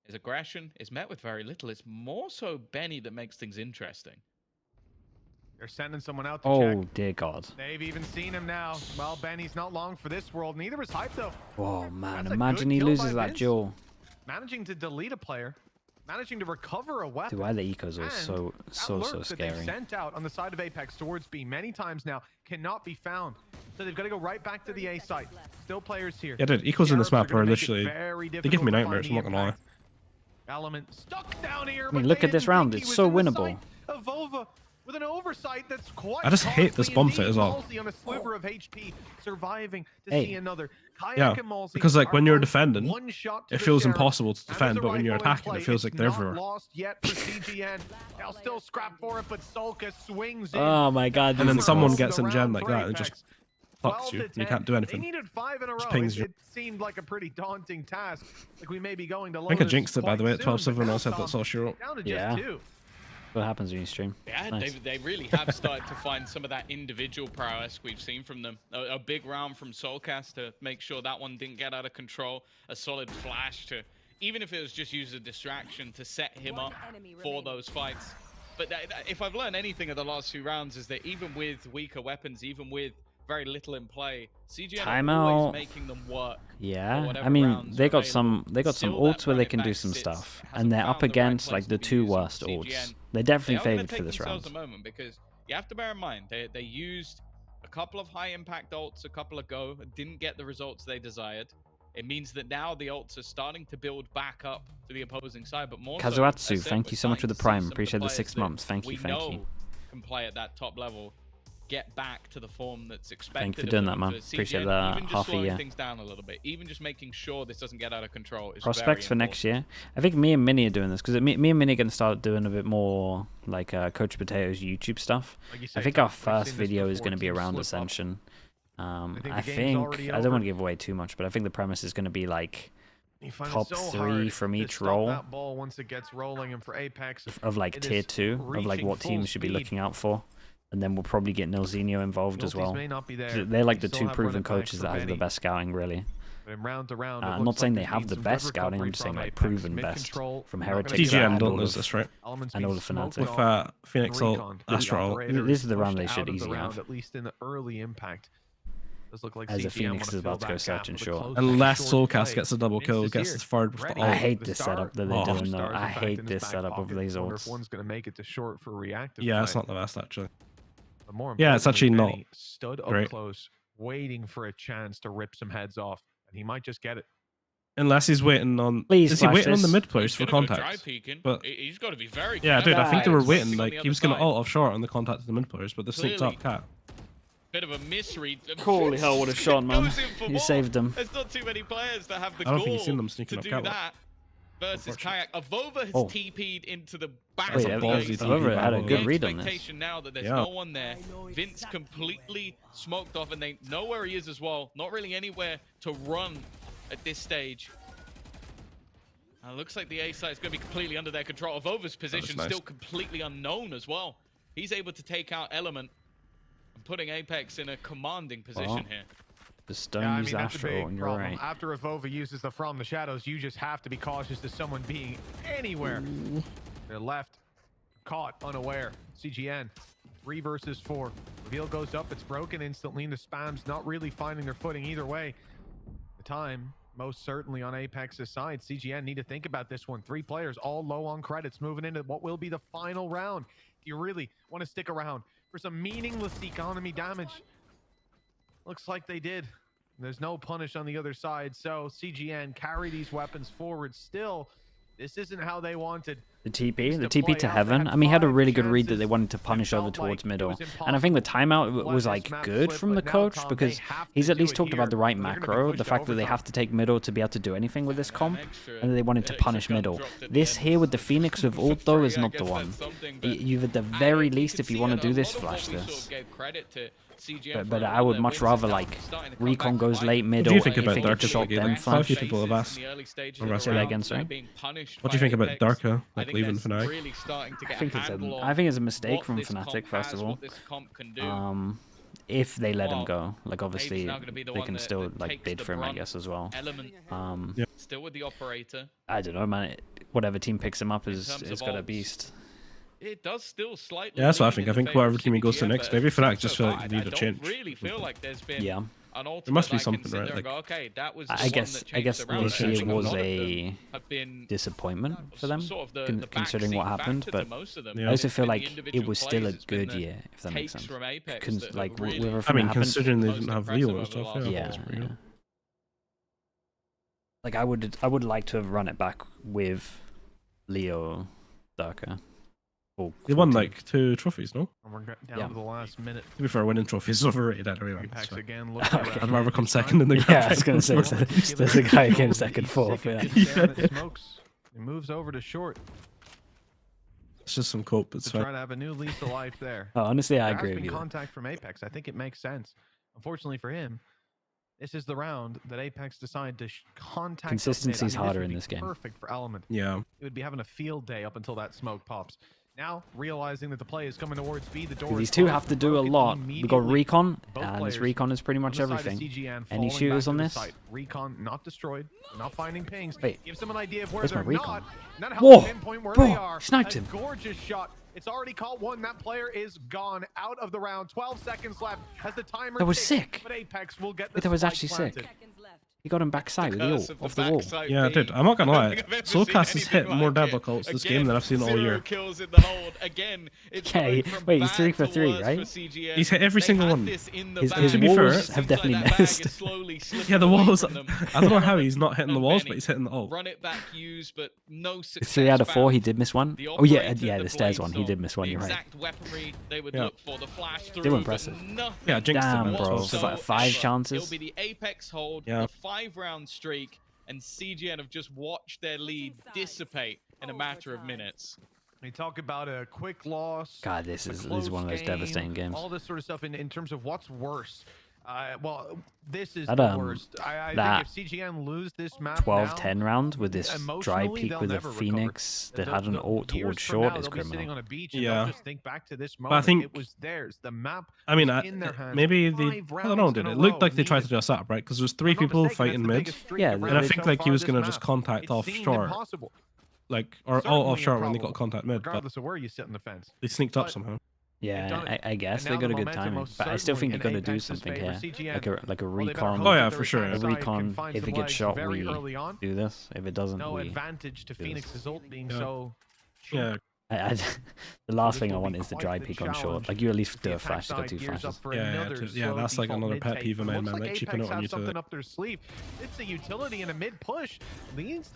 his aggression is met with very little. It's more so Benny that makes things interesting. They're sending someone out to Oh check. dear God. They've even seen him now. Well, Benny's not long for this world. Neither is Hype, though. Oh man, That's a imagine good he kill by loses that Vince. duel. Managing to delete a player. Managing to recover a weapon. Dude, why the ecos are And so that lurk that scary. they've sent out on the side of Apeks towards B many times now cannot be found. So they've got to go right back to the A site. Still players here. Yeah, dude, ecos in this Sheriffs are map gonna are make it literally very they give me difficult to nightmares. I'm find not the gonna lie. impact. Element stuck down here. I mean, but look they at this didn't round, think it's he so was in the winnable. sight. Evolva with an oversight that's quite I just hate this costly bomb fit indeed. as well. Malzy on a sliver of HP, surviving to Hey. see another. Kayak Yeah, and Malzy because like are when you're both defending, one shot to it the feels Sheriff. impossible to And defend, there's a but when you're rifle in attacking, play. it feels It's like they're not everywhere. lost yet for CGN. They'll still scrap for it, but Solka swings in. Oh my God. And then these are someone awesome. gets in gen like that and Apex. just fucks you. And you can't do They anything. needed 5 in a row. pings you. It seemed like a pretty daunting task. Like we may be going to I think I Lotus jinxed it by the way at quite soon, 12-7 but when I now said Tom that's all sure. down to just Yeah. 2. What happens when you stream? Yeah, Nice. they really have started to find some of that individual prowess we've seen from them. A big round from Soulcast to make sure that one didn't get out of control. A solid flash to, even if it was just use a distraction to set him up for those fights. But if I've learned anything of the last few rounds is that even with weaker weapons, even with very little in play, CGN are Timeout. always making them work. Yeah, whatever I mean rounds they are got some available. some Still, that ults where they run it can do back some sits stuff, hasn't and they're found up the right against place like to the be 2 used. worst CGN, ults. They're they definitely are gonna favored take for this themselves round. a moment because you have to bear in mind they used a couple of high impact ults a couple of go, didn't get the results they desired. It means that now the ults are starting to build back up for the opposing side, but more so, Kazuatsu, as I said, thank we're you so much for starting the to see prime. some of Appreciate the players 6 that months. Thank we you, thank you. know can play at that top level get back to the form that's expected. Thank you for doing that, man. CGN, Appreciate that. even just Half a slowing year. things down a little bit, even just making sure this doesn't get out of control is Prospects for very next year. I think me and Minnie are doing this because me and Minnie are going to start doing a bit more like Coach Potatoes YouTube stuff. Like you say, I think our I've first seen this video is before, going to be teams around slip up. Ascension. I the game's think already I don't over. want to give away too much, but I think the premise is going to be like You find it top so 3 hard from to each stop role that ball once it gets rolling, and for Apeks, of like it tier is 2 of like reaching what full teams should be speed. looking out for, and then we'll probably get Nilzinho involved as Multis well. may not be there. 'Cause they're like They the still 2 have proven running backs coaches for that have the Benny. best scouting, really. And round to round, it I'm looks not saying like they there's have been the some best good scouting. I'm recovery just saying from like Apeks. proven Mid best control, from not gonna Heretics get TGN and don't all lose of, this, right? Elements and being all the smoked Fnatic. With off Phoenix and ult, reconned. Astra The ult. operator This is is the round pushed they should out of the easily round, have. at least in the early impact. Does look like As the CGN Phoenix wanna is fill about to go that gap searching with a short. close Unless short Soulcast play. gets a double Vince kill, is gets here, his third with the ready. I ult. hate The this star- setup that they're Oh. doing though. Stars, in I fact, hate in his this back setup of pocket. these Wonder if ults. one's gonna make it to short for reactive Yeah, play. it's not the best actually. But more Yeah, it's actually importantly, not Benny stood up great. close, waiting for a chance to rip some heads off, and he might just get it. Unless he's waiting on. Please Is he flash waiting on the this. mid He's players for gonna go dry contact? peeking. But He's got to be very yeah, dude, I think they Guys. were waiting. on Like the he was other gonna side. ult off short on the contact of the mid players, but they sneaked up cat. Bit of a misread. Holy hell, what a shot, man. Goes in for You more. saved them. There's not too many players that have the I don't think gall you've seen them sneaking to up do catwalk. that versus Kayak. Avova has Oh. TP'd into the back That's Wait, a of the ballsy AC. TP Avova had a by good The read on this. expectation now that there's Yeah. no one there. Vince completely smoked off, and they know where he is as well. Not really anywhere to run at this stage. It looks like the A side is going to be completely under their control. Avova's position nice. still completely unknown as well. He's able to take out Element and putting Apeks in a commanding position Well, here. The stone Yeah, I use mean, that's a Astro, big and you're problem. right. After Avova uses the From the Shadows, you just have to be cautious of someone being anywhere. They're left, caught, unaware. CGN, 3 versus 4. Reveal goes up, it's broken instantly, and the spam's not really finding their footing either way. The time, most certainly on Apex's side. CGN need to think about this one. 3 players, all low on credits, moving into what will be the final round. If you really want to stick around for some meaningless economy damage, looks like they did. There's no punish on the other side, so CGN carry these weapons forward. Still, this isn't how they wanted. The TP to to play to out. They heaven. had I mean, he had a 5 really good read that they chances. wanted to punish It over felt towards like it middle. was And I think the impossible timeout to let was this like map good slip, from the but now, coach Tom, because they have he's to at do least it talked about here, the right or they're gonna be macro, pushed the to fact that they overtime. have to take middle to be able to do anything with this And comp, extra and they wanted to extra punish gun middle. dropped at the This end. here with the Phoenix with ult though is I not guess the that's one. something, but You've at the very you least, can if you see want that to do a this, lot of what flash we sort this. of gave credit to CGN But for a I lot would of their much wins rather now like starting to come Recon back goes to late bite. middle. do you think and about if Dark they as shot well? them Quite a few first. people have asked. In the early stages Or of the say that round, again, sorry? being punished What do you by think about Apeks. Darka, I like think leaving that's Fnatic? really starting to I get think a it's handle a on I think it's a mistake what from this Fnatic comp first has, of all. what this comp can do. If they let him Well, go, like obviously now gonna be the they one can that still like takes bid the for him, I brunt. guess as well. Element Yeah. still with the operator. I don't know, man. Whatever team picks him up In is terms of got a ults, beast. It does still slightly. Yeah, that's what I lean think. in I the think favor whatever of team he goes to CGN, next, but maybe so Fnatic just feel like far, they need I a don't change. really feel like there's been Yeah. an ultimate There must be that I can something, sit right? there and Like- go, okay, that was the I one guess that I changed guess the round. this I year think a was lot of them a have been disappointment for them, sort of the considering what backseat happened. factor to But most of them. Yeah. I I also It's feel been the like it individual was still a plays, it's been good the year, if that makes takes sense. from Apeks that Like have really with I everything mean, that happened. considering they most didn't have impressive Leo and over the stuff, last yeah, Yeah, that's pretty good. like I would like to have run it back with Leo Darker. They won like 2 trophies, no? And we're down Yeah. to the last minute. To be fair, winning trophies is overrated anyway. Man. It's Apeks fine. again looking Okay. around I'd rather this come time. second in the grand Yeah, I was gonna final. say there's a guy who came second, fourth. Yeah. Smokes. He moves over to short It's just some cope. It's to fine. try to have a new lease of life there. Oh, honestly, I There has agree been with you. contact from Apeks. I think it makes sense. Unfortunately for him, this is the round that Apeks decide to contact. up mid. Consistency's I mean, harder would in be this game. Perfect for Element. Yeah. It would be having a field day up until that smoke pops. Now, realizing that the play is coming towards B, the door is These two closed have to and do a broken lot. We got immediately. Recon, Both and this players Recon is pretty on much the side of everything. CGN Any falling shooters back on to the this? site. Recon not destroyed, not finding pings. Wait. Gives them an idea of where Where's my they're Recon? not. Not Whoa! help pinpoint where Bro, they are. sniped A him. gorgeous shot. It's already caught one. That player is gone out of the round. 12 seconds left as the timer That was ticks, sick. But Apeks will get the Wait, that was spike actually planted. sick. Seconds left. He got him backside with the ult off the wall. Yeah, dude, I'm not gonna lie. Soulcast has hit more deadlock ults this game than I've seen all year. Kills in the hold. Again, Okay, wait, he's 3 for 3, right? He's hit every single one. His walls have definitely missed. Yeah, the walls. I don't know how he's not hitting the walls, but he's hitting the ult. Run it back, use, but no success. 3 out of 4, he did miss one. Oh yeah, the stairs one, he did miss one. You're right. Weaponry they would look for the flash through. Still impressive. Yeah, jinxed damn, him. bro. So like 5 chances. It'll be the Apeks hold, yeah. the 5-round streak, and CGN have just watched their lead dissipate in a matter of minutes. We talk about a quick loss. God, this is one of those devastating games. All this sort of stuff in terms of what's worse. Well, this is that, the worst. I think if CGN lose this map 12-10 round with this dry peak with a Phoenix that had an ult towards short is criminal. Yeah. Just think back to this moment. But I think it was theirs. The map. I mean, in their hands. maybe they. I don't know. Did it looked like they tried to do a setup, right? Because there's 3 people fighting mid. Yeah, and I think like he was gonna just contact off short, like or all off short when they got contact mid. Regardless of where you sit on the fence. They sneaked up somehow. Yeah, I guess they got a good timing, but I still think you got to do something here, like a recon. Oh yeah, for sure. A recon. If it gets shot, we do this. If it doesn't, no we advantage to Phoenix's ult being so. Yeah. The last thing I want is the dry peak on short. Like you at least do a flash to go 2 flashes. Yeah, that's like another pet peeve of mine, man. Like cheaping it on you to. Up their sleeve. It's a utility in a mid push.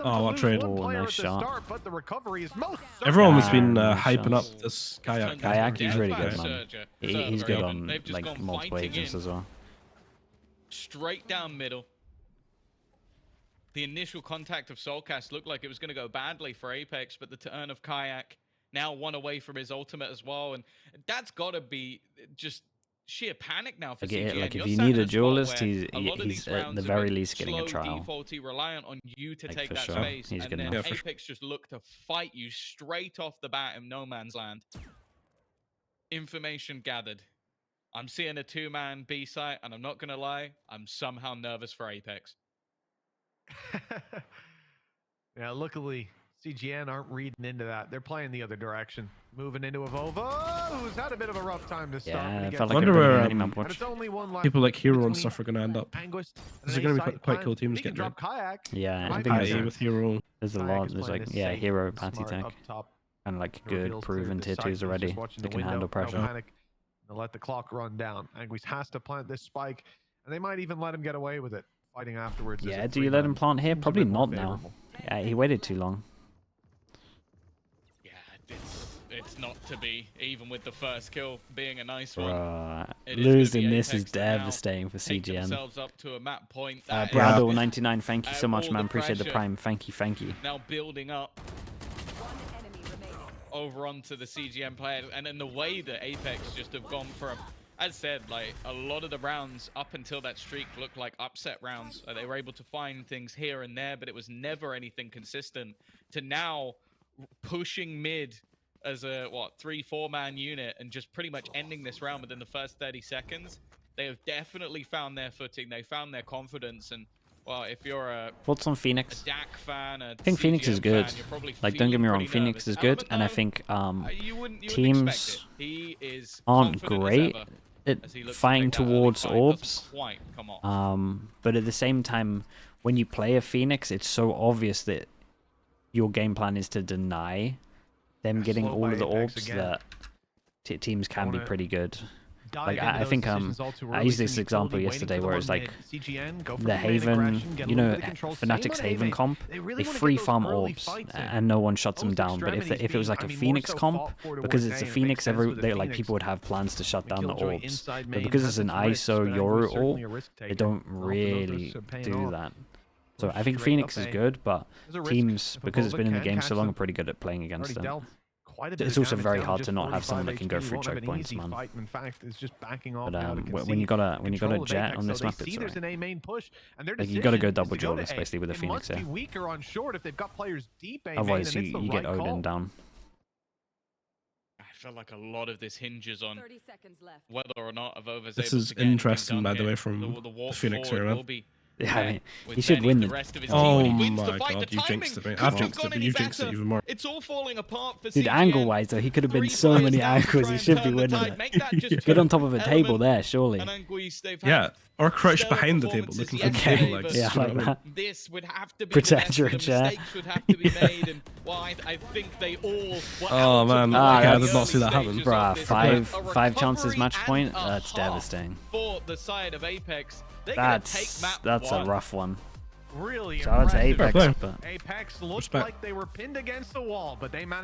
Oh, what trade? Oh, nice shot. But the recovery is most. Everyone has been hyping up this kayak. Kayak, he's really good, man. He's good on like multiple agents as well. Straight down middle. The initial contact of Soulcast looked like it was going to go badly for Apeks, but the turn of Kayak now 1 away from his ultimate as well, and that's got to be just sheer panic now for CGN. Like if you need a duelist, he's at the very least getting a trial. Defaulty, reliant on you to like take that sure. space, he's and good then enough. Apeks just look to fight you straight off the bat in no man's land. Information gathered. I'm seeing a 2-man B site, and I'm not gonna lie, I'm somehow nervous for Apeks. Yeah, luckily CGN aren't reading into that. They're playing the other direction, moving into Avova, who's had a bit of a rough time to start. Yeah, I felt like wonder where people like Hero and stuff are gonna end up. These are gonna be quite cool teams getting drop Kayak. Yeah, I think with Hero. There's a lot. There's like Hero, Patty Tech, and like good proven tier 2s already that can handle pressure. They'll let the clock run down. Anguis has to plant this spike, and they might even let him get away with it. Fighting afterwards. Yeah, do you let him plant here? Probably not now. Yeah, he waited too long. Yeah, it's not to be, even with the first kill being a nice one. Losing this is devastating for CGN. Up to a map point. Bradle99, thank you so much, man. Appreciate the prime. Thank you. Now building up over onto the CGN players, and in the way that Apeks just have gone for a, as said, like a lot of the rounds up until that streak looked like upset rounds. They were able to find things here and there, but it was never anything consistent. To now pushing mid as a 3-4 man unit and just pretty much ending this round within the first 30 seconds. They have definitely found their footing. They found their confidence, and well, if you're a thoughts on Phoenix? DAC fan, I think Phoenix is good. Like, don't get me wrong, Phoenix is good, and I think teams aren't great at fighting towards orbs. But at the same time, when you play a Phoenix, it's so obvious that your game plan is to deny them getting all of the orbs that teams can be pretty good. Like I think I used this example yesterday where it's like the Haven, you know, Fnatic's Haven comp, they free farm orbs and no one shuts them down. But if it was like a Phoenix comp, because it's a Phoenix, like people would have plans to shut down the orbs. But because it's an ISO Yoru orb, they don't really do that. So I think Phoenix is good, but teams, because it's been in the game so long, are pretty good at playing against them. It's also very hard to not have someone that can go through checkpoints, man. But when you got a jet on this map, it's alright. Like you got to go double duelist basically with a Phoenix here. Otherwise, you get Odin down. I feel like a lot of this hinges on whether or not Avova's This is interesting, by the way, from the Phoenix era. Yeah, I mean, he should win the Oh my god, you jinxed it, mate. I've jinxed it, but you jinxed it even more. It's all falling apart for Dude, angle-wise, though, he could have been so many angles. He should be winning it. Get on top of a table there, surely. Yeah, Or crouch stellar behind the table, performances looking for the table yesterday, legs. but Yeah, like that. this would have to be Protect the your best. chair. The mistakes would have to be made, and well, I think they all were Oh, out man. of the Okay, way I in did the not early see that happen. stages Bruh, of this. five chances recovery match and point? a That's half devastating. for the side of Apeks. They're gonna take map That's a one. rough one. Really Shout out to impressive. Apeks, play. but Apeks looked Respect. like they were pinned against the wall, but they managed